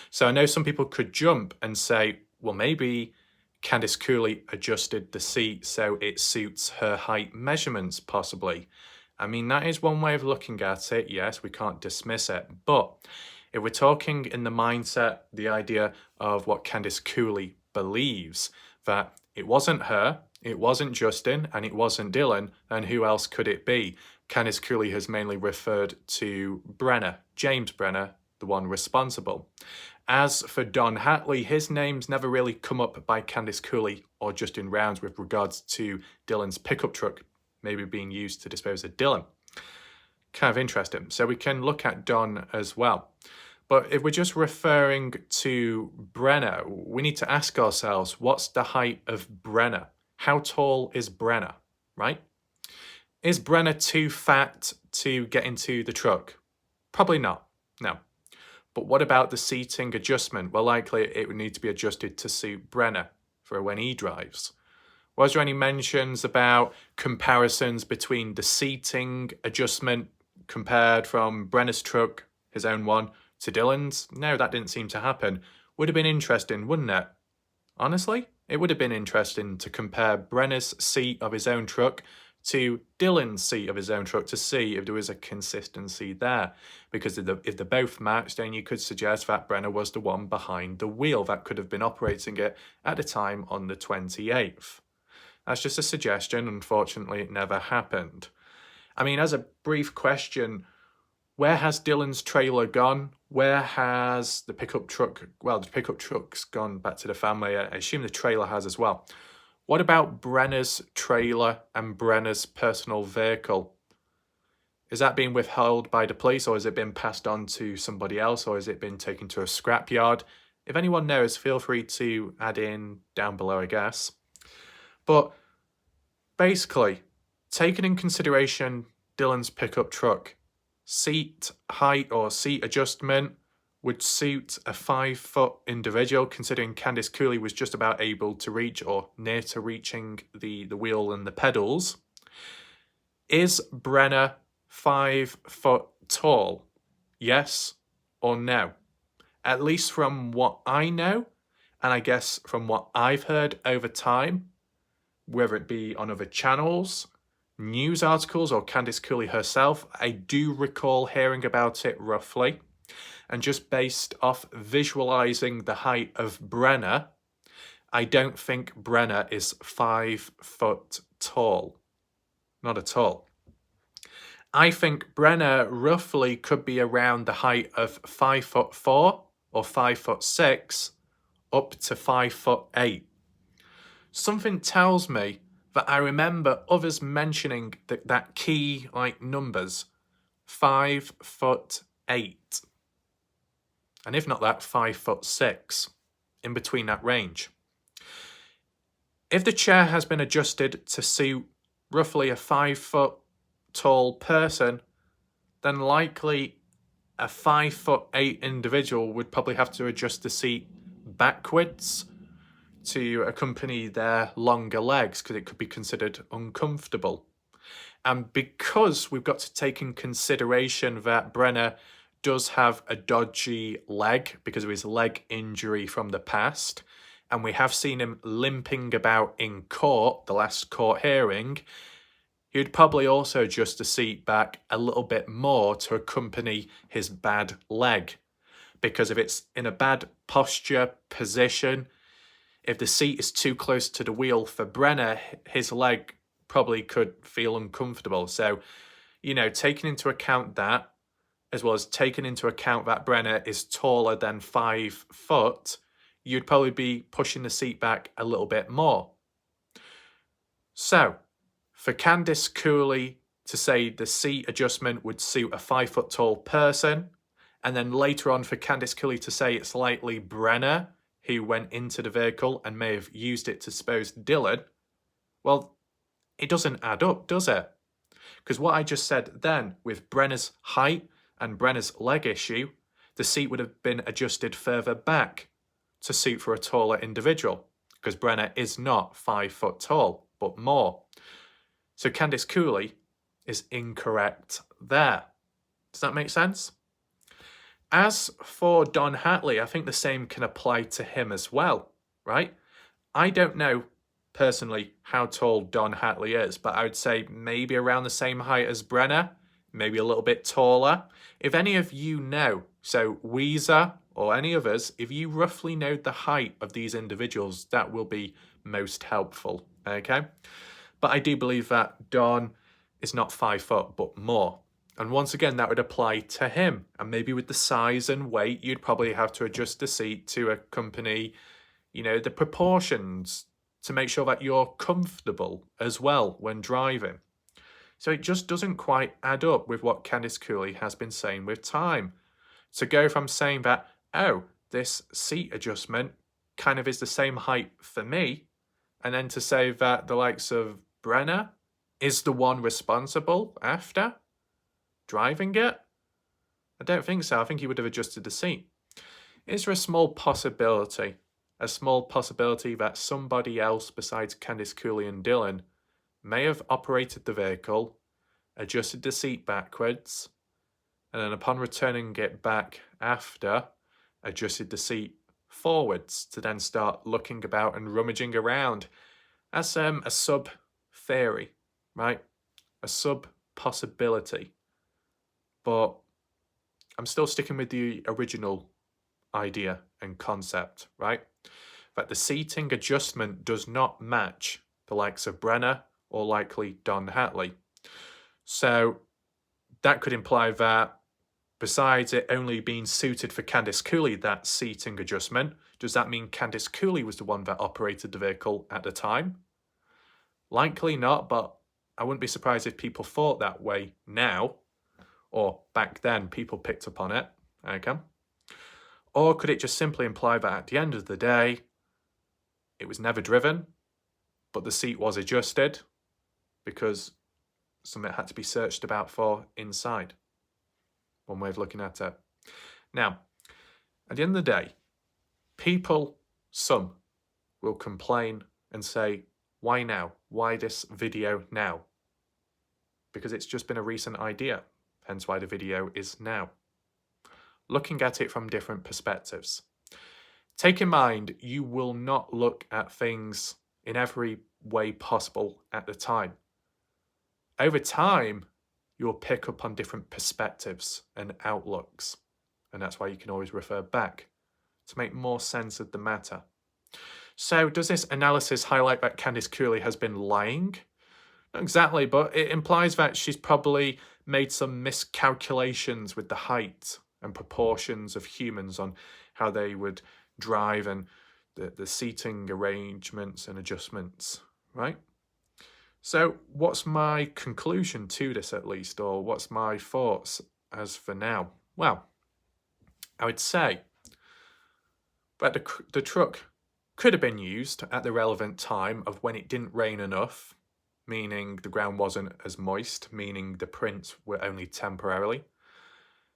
So I know some people could jump and say, well, maybe Candice Cooley adjusted the seat so it suits her height measurements, possibly. I mean, that is one way of looking at it. Yes, we can't dismiss it. But if we're talking in the mindset, the idea of what Candice Cooley believes, that it wasn't her, it wasn't Justin, and it wasn't Dylan, then who else could it be? Candice Cooley has mainly referred to Brenner, James Brenner, the one responsible. As for Don Hatley, his name's never really come up by Candice Cooley or Justin Rounds with regards to Dylan's pickup truck maybe being used to dispose of Dylan. Kind of interesting. So we can look at Don as well. But if we're just referring to Brenner, we need to ask ourselves, what's the height of Brenner? How tall is Brenner, right? Is Brenner too fat to get into the truck? Probably not, no. But what about the seating adjustment? Well, likely it would need to be adjusted to suit Brenner for when he drives. Was there any mentions about comparisons between the seating adjustment compared from Brenner's truck, his own one, to Dylan's? No, that didn't seem to happen. Would have been interesting, wouldn't it? Honestly, it would have been interesting to compare Brenner's seat of his own truck to Dylan's seat of his own truck to see if there was a consistency there. Because if they both matched, then you could suggest that Brenner was the one behind the wheel that could have been operating it at the time on the 28th. That's just a suggestion. Unfortunately, it never happened. I mean, as a brief question, Where has Dylan's trailer gone? Where has the pickup truck... Well, the pickup truck's gone back to the family. I assume the trailer has as well. What about Brenna's trailer and Brenna's personal vehicle? Is that being withheld by the police, or has it been passed on to somebody else, or has it been taken to a scrapyard? If anyone knows, feel free to add in down below, I guess. But basically, taking in consideration Dylan's pickup truck, seat height or seat adjustment would suit a 5-foot individual, considering Candice Cooley was just about able to reach or near to reaching the wheel and the pedals. Is Brenna 5 foot tall? Yes or no? At least from what I know, and I guess from what I've heard over time, whether it be on other channels, news articles, or Candice Cooley herself, I do recall hearing about it roughly. And just based off visualizing the height of Brenna, I don't think Brenna is 5 foot tall. Not at all. I think Brenna roughly could be around the height of 5'4" or 5'6", up to 5'8". Something tells me that I remember others mentioning that key numbers, 5'8", and if not that, 5'6", in between that range. If the chair has been adjusted to suit roughly a 5 foot tall person, then likely a 5'8" individual would probably have to adjust the seat backwards to accompany their longer legs, because it could be considered uncomfortable. And because we've got to take in consideration that Brenna does have a dodgy leg because of his leg injury from the past, and we have seen him limping about in court, the last court hearing, he would probably also adjust the seat back a little bit more to accompany his bad leg. Because if it's in a bad posture, position, if the seat is too close to the wheel for Brenna, his leg probably could feel uncomfortable. So, taking into account that, as well as taking into account that Brenna is taller than 5 foot, you'd probably be pushing the seat back a little bit more. So, for Candice Cooley to say the seat adjustment would suit a 5 foot tall person, and then later on for Candice Cooley to say it's likely Brenna who went into the vehicle and may have used it to suppose Dylan, well, it doesn't add up, does it? Because what I just said then, with Brenna's height and Brenna's leg issue, the seat would have been adjusted further back to suit for a taller individual, because Brenna is not 5 foot tall, but more. So Candice Cooley is incorrect there. Does that make sense? As for Don Hatley, I think the same can apply to him as well, right? I don't know personally how tall Don Hatley is, but I would say maybe around the same height as Brenna, maybe a little bit taller. If any of you know, so Weezer or any others, if you roughly know the height of these individuals, that will be most helpful, okay? But I do believe that Don is not 5 foot, but more. And once again, that would apply to him. And maybe with the size and weight, you'd probably have to adjust the seat to accompany, the proportions to make sure that you're comfortable as well when driving. So it just doesn't quite add up with what Candice Cooley has been saying with time. To go from saying that, oh, this seat adjustment kind of is the same height for me, and then to say that the likes of Brenna is the one responsible after driving it? I don't think so. I think he would have adjusted the seat. Is there a small possibility that somebody else besides Candice Cooley and Dylan may have operated the vehicle, adjusted the seat backwards, and then upon returning it back after, adjusted the seat forwards to then start looking about and rummaging around? That's a sub-theory, right? A sub-possibility. But I'm still sticking with the original idea and concept, right? That the seating adjustment does not match the likes of Brenna or likely Don Hatley. So that could imply that Besides it only being suited for Candice Cooley, that seating adjustment, does that mean Candice Cooley was the one that operated the vehicle at the time? Likely not, but I wouldn't be surprised if people thought that way now, or back then people picked up on it. Okay. Or could it just simply imply that at the end of the day, it was never driven, but the seat was adjusted because something had to be searched about for inside? One way of looking at it. Now, at the end of the day, some will complain and say, why now? Why this video now? Because it's just been a recent idea, hence why the video is now. Looking at it from different perspectives. Take in mind, you will not look at things in every way possible at the time. Over time, you'll pick up on different perspectives and outlooks, and that's why you can always refer back to make more sense of the matter. So does this analysis highlight that Candice Cooley has been lying? Not exactly, but it implies that she's probably made some miscalculations with the height and proportions of humans on how they would drive and the seating arrangements and adjustments, right? So what's my conclusion to this, at least, or what's my thoughts as for now? Well, I would say that the truck could have been used at the relevant time of when it didn't rain enough, meaning the ground wasn't as moist, meaning the prints were only temporarily,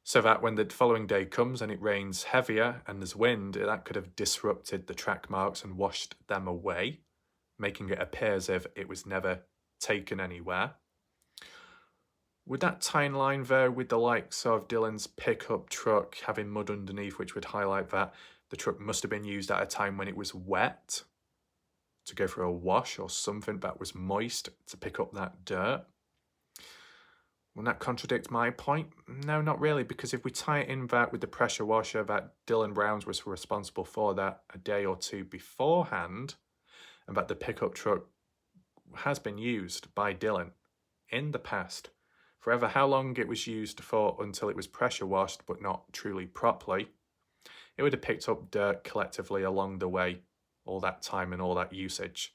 so that when the following day comes and it rains heavier and there's wind, that could have disrupted the track marks and washed them away, making it appear as if it was never taken anywhere. Would that tie in line though with the likes of Dylan's pickup truck having mud underneath, which would highlight that the truck must have been used at a time when it was wet to go for a wash or something that was moist to pick up that dirt? Will that contradict my point? No, not really, because if we tie it in that with the pressure washer that Dylan Browns was responsible for that a day or two beforehand, and that the pickup truck has been used by Dylan in the past, forever how long it was used for until it was pressure washed but not truly properly, it would have picked up dirt collectively along the way, all that time and all that usage.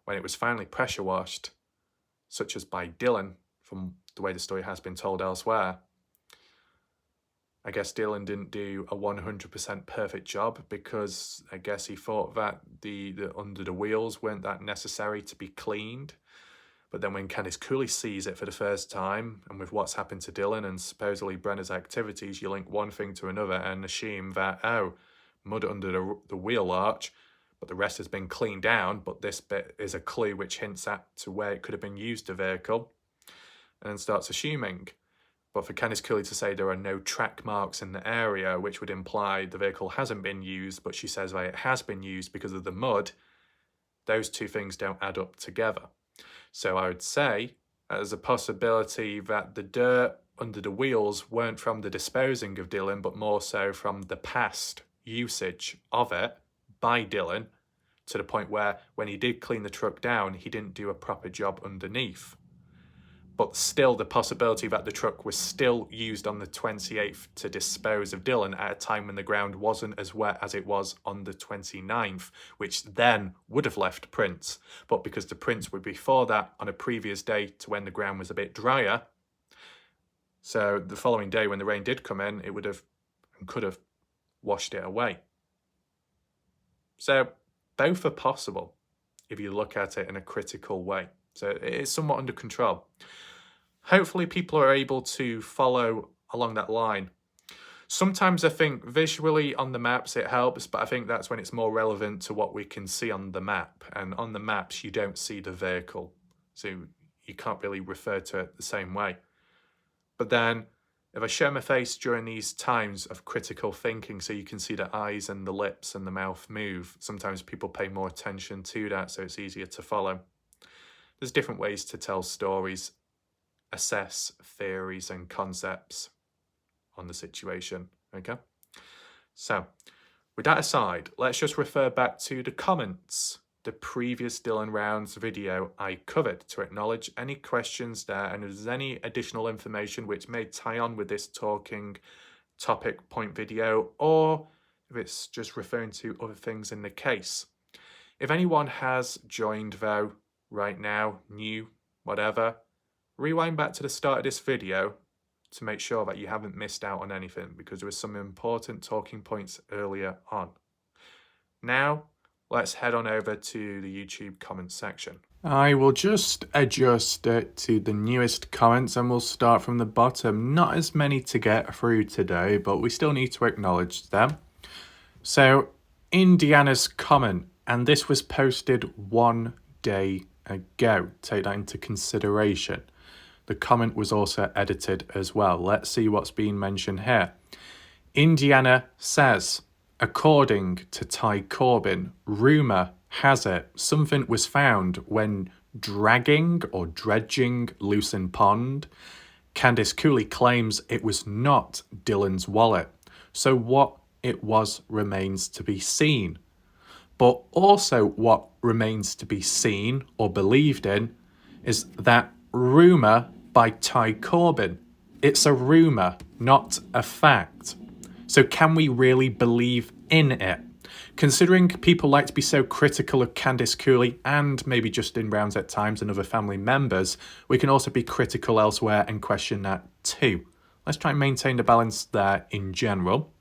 When it was finally pressure washed, such as by Dylan, from the way the story has been told elsewhere, I guess Dylan didn't do a 100% perfect job, because I guess he thought that the under the wheels weren't that necessary to be cleaned. But then when Candice Cooley sees it for the first time, and with what's happened to Dylan and supposedly Brenner's activities, you link one thing to another and assume that, oh, mud under the wheel arch, but the rest has been cleaned down, but this bit is a clue which hints at to where it could have been used, the vehicle, and then starts assuming. But for Candice Cooley to say there are no track marks in the area, which would imply the vehicle hasn't been used, but she says that it has been used because of the mud, those two things don't add up together. So I would say there's a possibility that the dirt under the wheels weren't from the disposing of Dylan, but more so from the past usage of it by Dylan, to the point where when he did clean the truck down, he didn't do a proper job underneath. But still the possibility that the truck was still used on the 28th to dispose of Dylan at a time when the ground wasn't as wet as it was on the 29th, which then would have left prints. But because the prints were before that on a previous day to when the ground was a bit drier, so the following day when the rain did come in, it would have and could have washed it away. So both are possible if you look at it in a critical way. So it is somewhat under control. Hopefully people are able to follow along that line. Sometimes I think visually on the maps it helps, but I think that's when it's more relevant to what we can see on the map. And on the maps you don't see the vehicle, so you can't really refer to it the same way. But then if I show my face during these times of critical thinking, so you can see the eyes and the lips and the mouth move, sometimes people pay more attention to that, so it's easier to follow. There's different ways to tell stories, assess theories and concepts on the situation, okay? So, with that aside, let's just refer back to the comments the previous Dylan Rounds video I covered to acknowledge any questions there, and if there's any additional information which may tie on with this talking topic point video, or if it's just referring to other things in the case. If anyone has joined though right now, new, whatever, rewind back to the start of this video to make sure that you haven't missed out on anything, because there was some important talking points earlier on. Now, let's head on over to the YouTube comments section. I will just adjust it to the newest comments and we'll start from the bottom. Not as many to get through today, but we still need to acknowledge them. So, Indiana's comment, and this was posted 1 day ago. Take that into consideration. The comment was also edited as well. Let's see what's being mentioned here. Indiana says, according to Ty Corbin, rumour has it something was found when dragging or dredging Lucin Pond. Candice Cooley claims it was not Dylan's wallet. So what it was remains to be seen. But also what remains to be seen or believed in is that rumour by Ty Corbin. It's a rumour, not a fact. So can we really believe in it? Considering people like to be so critical of Candice Cooley and maybe Justin Rounds at times and other family members, we can also be critical elsewhere and question that too. Let's try and maintain the balance there in general.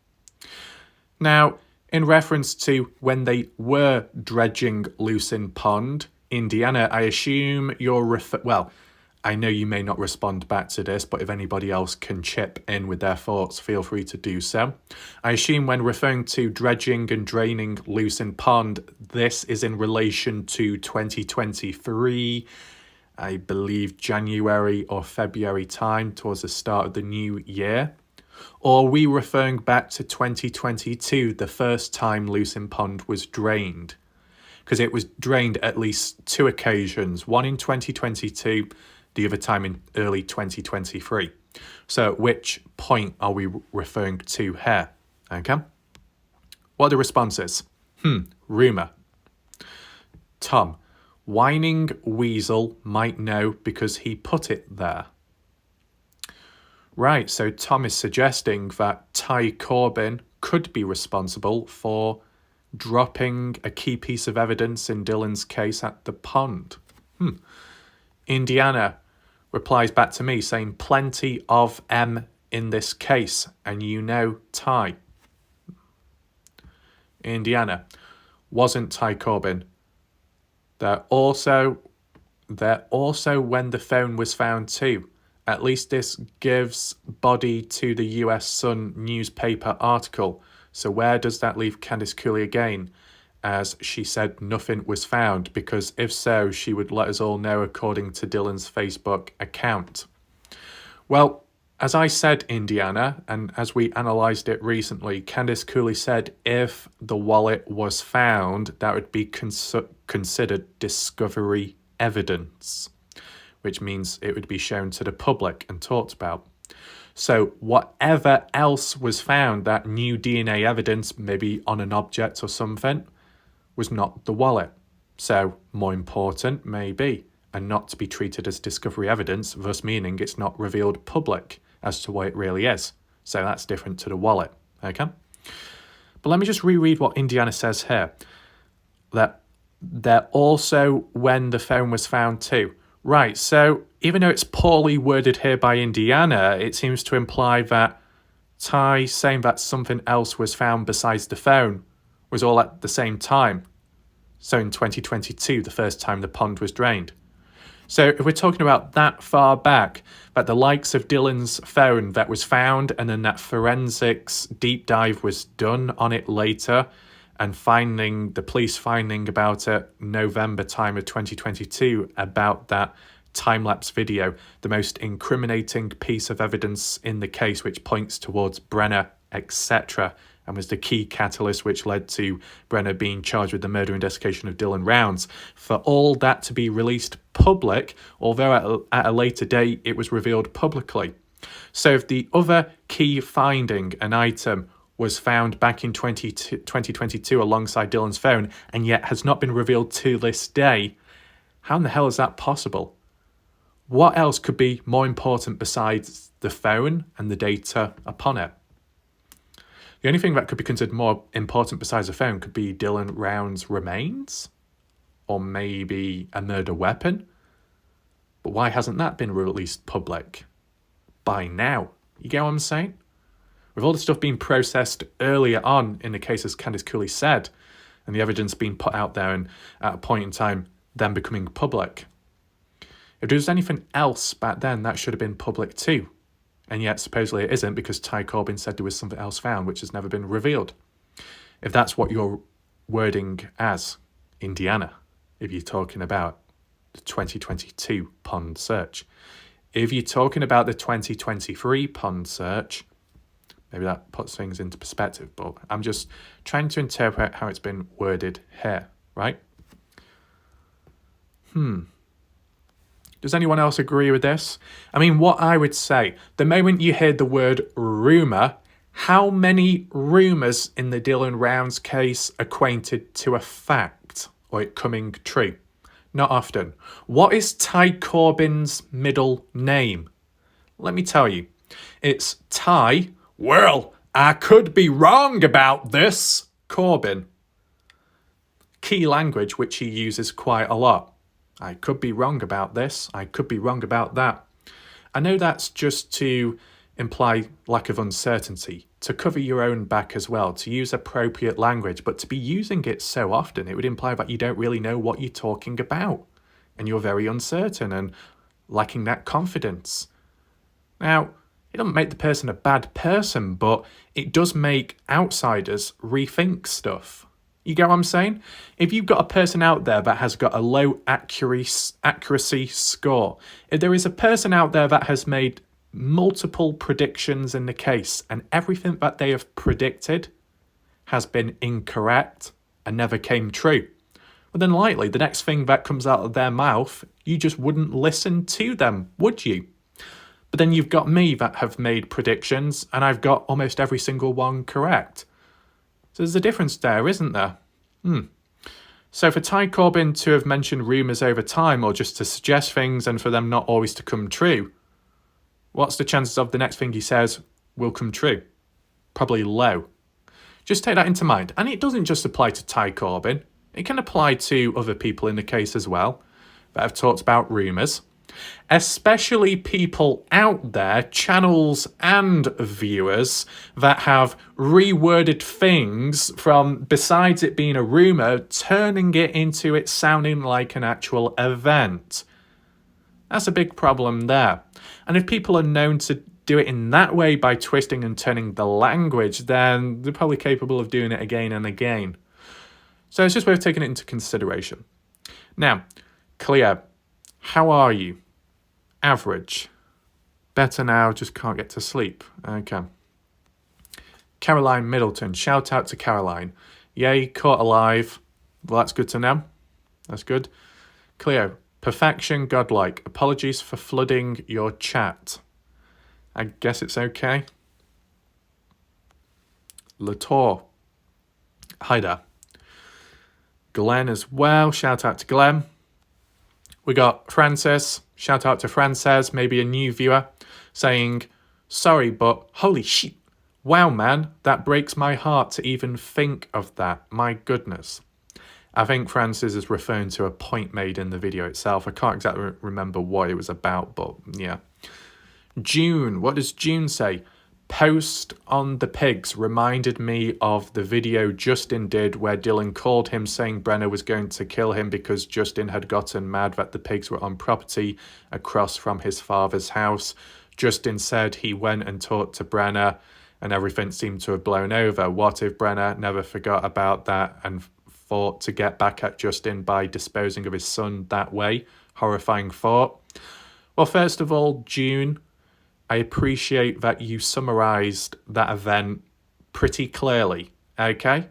Now, in reference to when they were dredging Lucin Pond, Indiana, I assume you're well, I know you may not respond back to this, but if anybody else can chip in with their thoughts, feel free to do so. I assume when referring to dredging and draining Lucin Pond, this is in relation to 2023, I believe January or February time, towards the start of the new year. Or are we referring back to 2022, the first time Lucin Pond was drained? Because it was drained at least 2 occasions, one in 2022, the other time in early 2023. So which point are we referring to here? Okay. What are the responses? Rumour. Tom, whining weasel might know because he put it there. Right, so Tom is suggesting that Ty Corbin could be responsible for dropping a key piece of evidence in Dylan's case at the pond. Indiana replies back to me saying plenty of M in this case, and you know Ty. Indiana, wasn't Ty Corbin. They're also when the phone was found too. At least this gives body to the US Sun newspaper article. So where does that leave Candice Cooley again? As she said nothing was found, because if so, she would let us all know according to Dylan's Facebook account. Well, as I said, Indiana, and as we analysed it recently, Candice Cooley said if the wallet was found, that would be considered discovery evidence, which means it would be shown to the public and talked about. So whatever else was found, that new DNA evidence, maybe on an object or something, was not the wallet. So more important, maybe, and not to be treated as discovery evidence, thus meaning it's not revealed public as to what it really is. So that's different to the wallet, okay? But let me just reread what Indiana says here. That they're also when the phone was found too. Right, so even though it's poorly worded here by Indiana, it seems to imply that Ty saying that something else was found besides the phone was all at the same time. So in 2022, the first time the pond was drained. So if we're talking about that far back, that the likes of Dylan's phone that was found and then that forensics deep dive was done on it later, and the police finding about it November time of 2022 about that time-lapse video, the most incriminating piece of evidence in the case, which points towards Brenner, etc., and was the key catalyst which led to Brenner being charged with the murder investigation of Dylan Rounds. For all that to be released public, although at a later date it was revealed publicly. So if the other key finding, an item, was found back in 2022 alongside Dylan's phone and yet has not been revealed to this day. How in the hell is that possible? What else could be more important besides the phone and the data upon it? The only thing that could be considered more important besides the phone could be Dylan Round's remains, or maybe a murder weapon. But why hasn't that been released public by now? You get what I'm saying? With all the stuff being processed earlier on in the case, as Candice Cooley said, and the evidence being put out there and at a point in time then becoming public. If there was anything else back then, that should have been public too. And yet supposedly it isn't because Ty Corbin said there was something else found which has never been revealed. If that's what you're wording as Indiana, if you're talking about the 2022 pond search. If you're talking about the 2023 pond search, maybe that puts things into perspective, but I'm just trying to interpret how it's been worded here, right? Does anyone else agree with this? I mean, what I would say, the moment you hear the word rumour, how many rumours in the Dylan Rounds case equated to a fact or it coming true? Not often. What is Ty Corbin's middle name? Let me tell you. It's Ty, well, I could be wrong about this, Corbin. Key language which he uses quite a lot. I could be wrong about this. I could be wrong about that. I know that's just to imply lack of uncertainty, to cover your own back as well, to use appropriate language, but to be using it so often, it would imply that you don't really know what you're talking about and you're very uncertain and lacking that confidence. Now, it doesn't make the person a bad person, but it does make outsiders rethink stuff. You get what I'm saying? If you've got a person out there that has got a low accuracy score, if there is a person out there that has made multiple predictions in the case and everything that they have predicted has been incorrect and never came true, well then likely the next thing that comes out of their mouth, you just wouldn't listen to them, would you? But then you've got me that have made predictions and I've got almost every single one correct. So there's a difference there, isn't there? So for Ty Corbin to have mentioned rumours over time or just to suggest things and for them not always to come true, what's the chances of the next thing he says will come true? Probably low. Just take that into mind. And it doesn't just apply to Ty Corbin. It can apply to other people in the case as well that have talked about rumours. Especially people out there, channels and viewers, that have reworded things from, besides it being a rumour, turning it into it sounding like an actual event. That's a big problem there. And if people are known to do it in that way by twisting and turning the language, then they're probably capable of doing it again and again. So it's just worth taking it into consideration. Now, Cleo, how are you? Average. Better now, just can't get to sleep. Okay. Caroline Middleton. Shout out to Caroline. Yay, caught alive. Well, that's good to know. That's good. Cleo. Perfection, godlike. Apologies for flooding your chat. I guess it's okay. Latour. Hi there. Glenn as well. Shout out to Glenn. We got Francis. Shout out to Frances, maybe a new viewer, saying, sorry, but holy shit. Wow, man, that breaks my heart to even think of that. My goodness. I think Francis is referring to a point made in the video itself. I can't exactly remember what it was about, but yeah. June, what does June say? Post on the pigs reminded me of the video Justin did where Dylan called him saying Brenna was going to kill him because Justin had gotten mad that the pigs were on property across from his father's house. Justin said he went and talked to Brenna and everything seemed to have blown over. What if Brenna never forgot about that and fought to get back at Justin by disposing of his son that way? Horrifying thought. Well, first of all, June, I appreciate that you summarised that event pretty clearly, okay?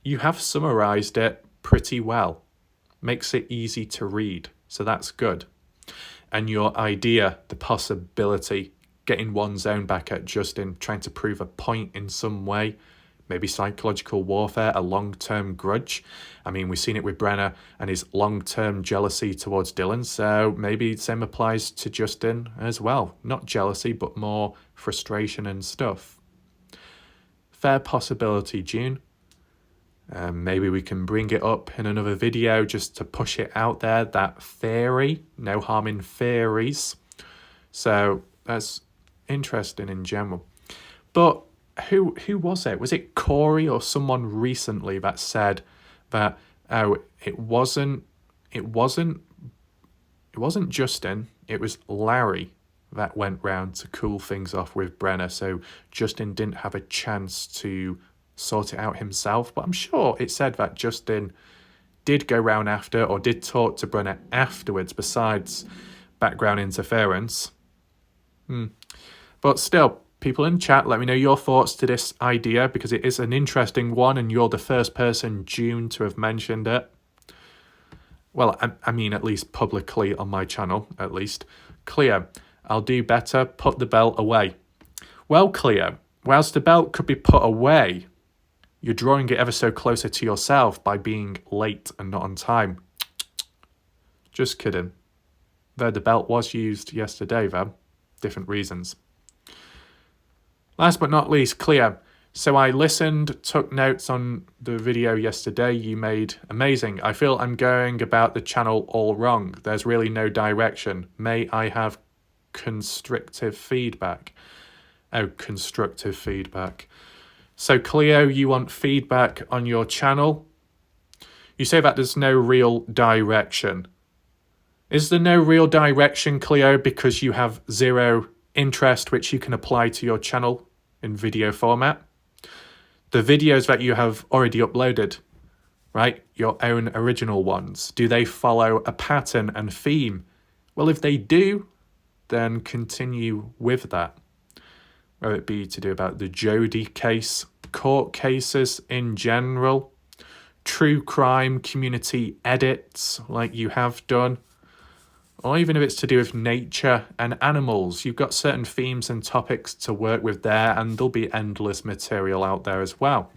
You have summarised it pretty well. Makes it easy to read, so that's good. And your idea, the possibility, getting one's own back at Justin, trying to prove a point in some way, maybe psychological warfare, a long-term grudge. I mean, we've seen it with Brenner and his long-term jealousy towards Dylan, so maybe the same applies to Justin as well. Not jealousy, but more frustration and stuff. Fair possibility, June. Maybe we can bring it up in another video just to push it out there, that theory. No harm in theories. So that's interesting in general. But who was it? Was it Corey or someone recently that said that, oh, it wasn't Justin, it was Larry that went round to cool things off with Brenner, so Justin didn't have a chance to sort it out himself. But I'm sure it said that Justin did go round after, or did talk to Brenner afterwards, besides background interference. But still, people in chat, let me know your thoughts to this idea, because it is an interesting one, and you're the first person, June, to have mentioned it. Well, I mean, at least publicly on my channel, at least. Cleo, I'll do better, put the belt away. Well, Cleo, whilst the belt could be put away, you're drawing it ever so closer to yourself by being late and not on time. Just kidding. Though the belt was used yesterday, though. Different reasons. Last but not least, Cleo. So I listened, took notes on the video yesterday you made. Amazing. I feel I'm going about the channel all wrong. There's really no direction. May I have constructive feedback? Oh, constructive feedback. So Cleo, you want feedback on your channel? You say that there's no real direction. Is there no real direction, Cleo, because you have zero interest which you can apply to your channel in video format? The videos that you have already uploaded, right? Your own original ones. Do they follow a pattern and theme? Well, if they do, then continue with that. Whether it be to do about the Jody case, court cases in general, true crime community edits like you have done, or even if it's to do with nature and animals. You've got certain themes and topics to work with there, and there'll be endless material out there as well.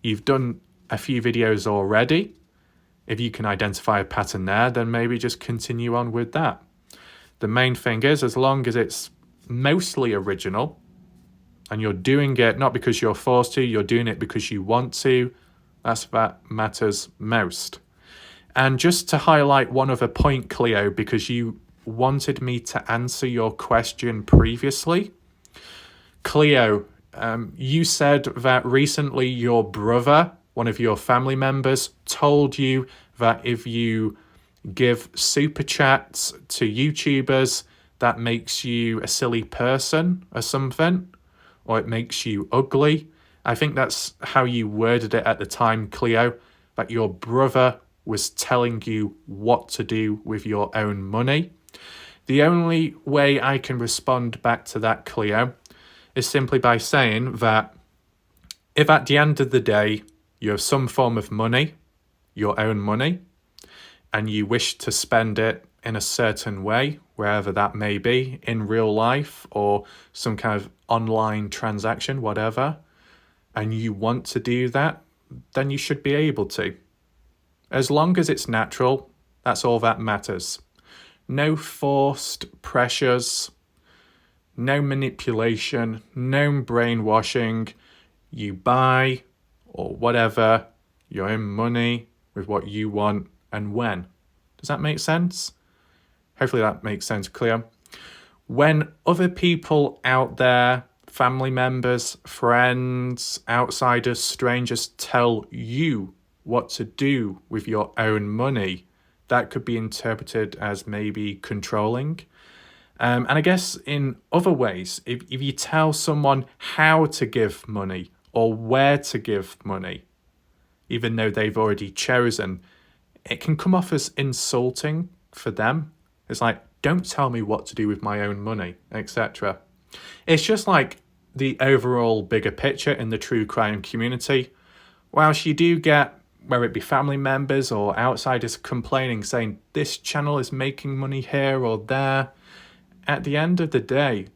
You've done a few videos already. If you can identify a pattern there, then maybe just continue on with that. The main thing is, as long as it's mostly original, and you're doing it not because you're forced to, you're doing it because you want to, that's what matters most. And just to highlight one other point, Cleo, because you wanted me to answer your question previously. Cleo, you said that recently your brother, one of your family members, told you that if you give super chats to YouTubers, that makes you a silly person or something, or it makes you ugly. I think that's how you worded it at the time, Cleo, that your brother was telling you what to do with your own money. The only way I can respond back to that, Cleo, is simply by saying that if at the end of the day you have some form of money, your own money, and you wish to spend it in a certain way, wherever that may be, in real life or some kind of online transaction, whatever, and you want to do that, then you should be able to. As long as it's natural, that's all that matters. No forced pressures, no manipulation, no brainwashing. You buy or whatever your own money with what you want and when. Does that make sense? Hopefully that makes sense, Cleo. When other people out there, family members, friends, outsiders, strangers, tell you what to do with your own money, that could be interpreted as maybe controlling. And I guess in other ways, if you tell someone how to give money or where to give money, even though they've already chosen, it can come off as insulting for them. It's like, don't tell me what to do with my own money, etc. It's just like the overall bigger picture in the true crime community. Whilst you do get, whether it be family members or outsiders complaining, saying this channel is making money here or there, at the end of the day,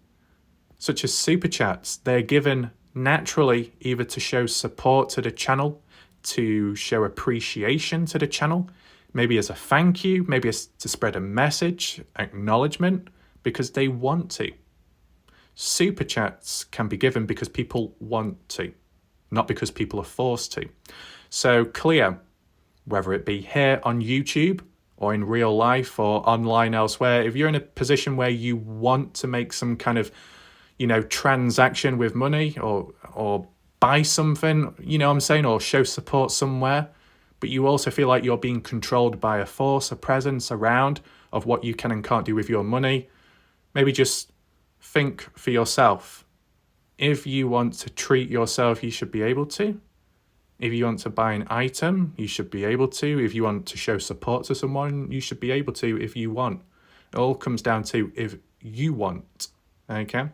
such as super chats, they're given naturally either to show support to the channel, to show appreciation to the channel, maybe as a thank you, maybe as to spread a message, acknowledgement, because they want to. Super chats can be given because people want to, not because people are forced to. So clear, whether it be here on YouTube or in real life or online elsewhere, if you're in a position where you want to make some kind of, transaction with money or buy something, you know what I'm saying, or show support somewhere, but you also feel like you're being controlled by a force, a presence around of what you can and can't do with your money, maybe just think for yourself. If you want to treat yourself, you should be able to. If you want to buy an item, you should be able to. If you want to show support to someone, you should be able to if you want. It all comes down to if you want, okay?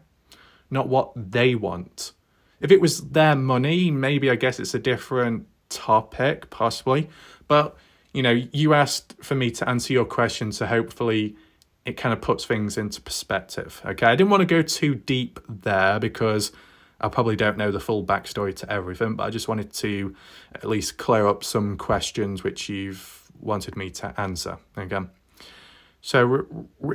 Not what they want. If it was their money, maybe I guess it's a different topic, possibly. But, you asked for me to answer your question, so hopefully it kind of puts things into perspective, okay? I didn't want to go too deep there because I probably don't know the full backstory to everything, but I just wanted to at least clear up some questions which you've wanted me to answer, okay? So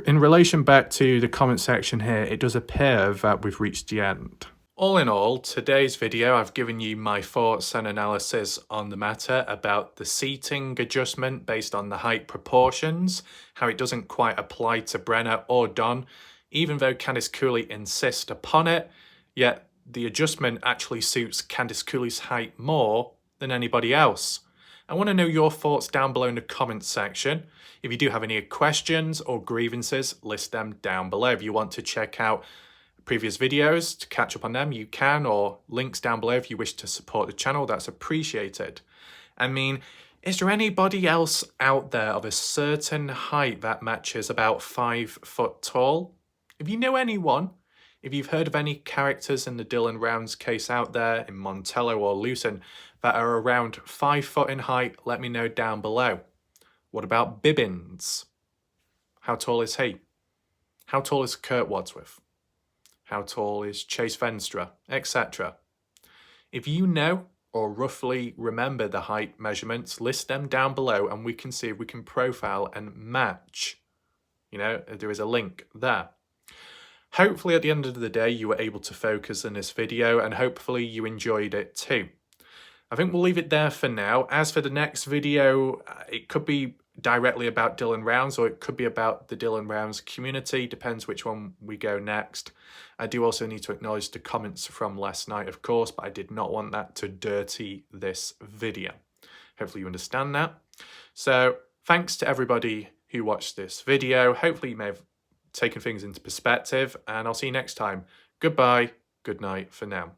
in relation back to the comment section here, it does appear that we've reached the end. All in all, today's video, I've given you my thoughts and analysis on the matter about the seating adjustment based on the height proportions, how it doesn't quite apply to Brenner or Don, even though Candice Cooley insists upon it, yet the adjustment actually suits Candice Cooley's height more than anybody else. I want to know your thoughts down below in the comments section. If you do have any questions or grievances, list them down below. If you want to check out previous videos to catch up on them, you can, or links down below if you wish to support the channel, that's appreciated. I mean, is there anybody else out there of a certain height that matches about 5 foot tall? If you know anyone, if you've heard of any characters in the Dylan Rounds case out there, in Montello or Lucin, that are around 5 foot in height, let me know down below. What about Bibbins? How tall is he? How tall is Kurt Wadsworth? How tall is Chase Venstra, etc. If you know or roughly remember the height measurements, list them down below and we can see if we can profile and match. There is a link there. Hopefully at the end of the day you were able to focus in this video and hopefully you enjoyed it too. I think we'll leave it there for now. As for the next video, it could be directly about Dylan Rounds or it could be about the Dylan Rounds community, depends which one we go next. I do also need to acknowledge the comments from last night, of course, but I did not want that to dirty this video. Hopefully you understand that. So thanks to everybody who watched this video. Hopefully you may have taken things into perspective and I'll see you next time. Goodbye, good night for now.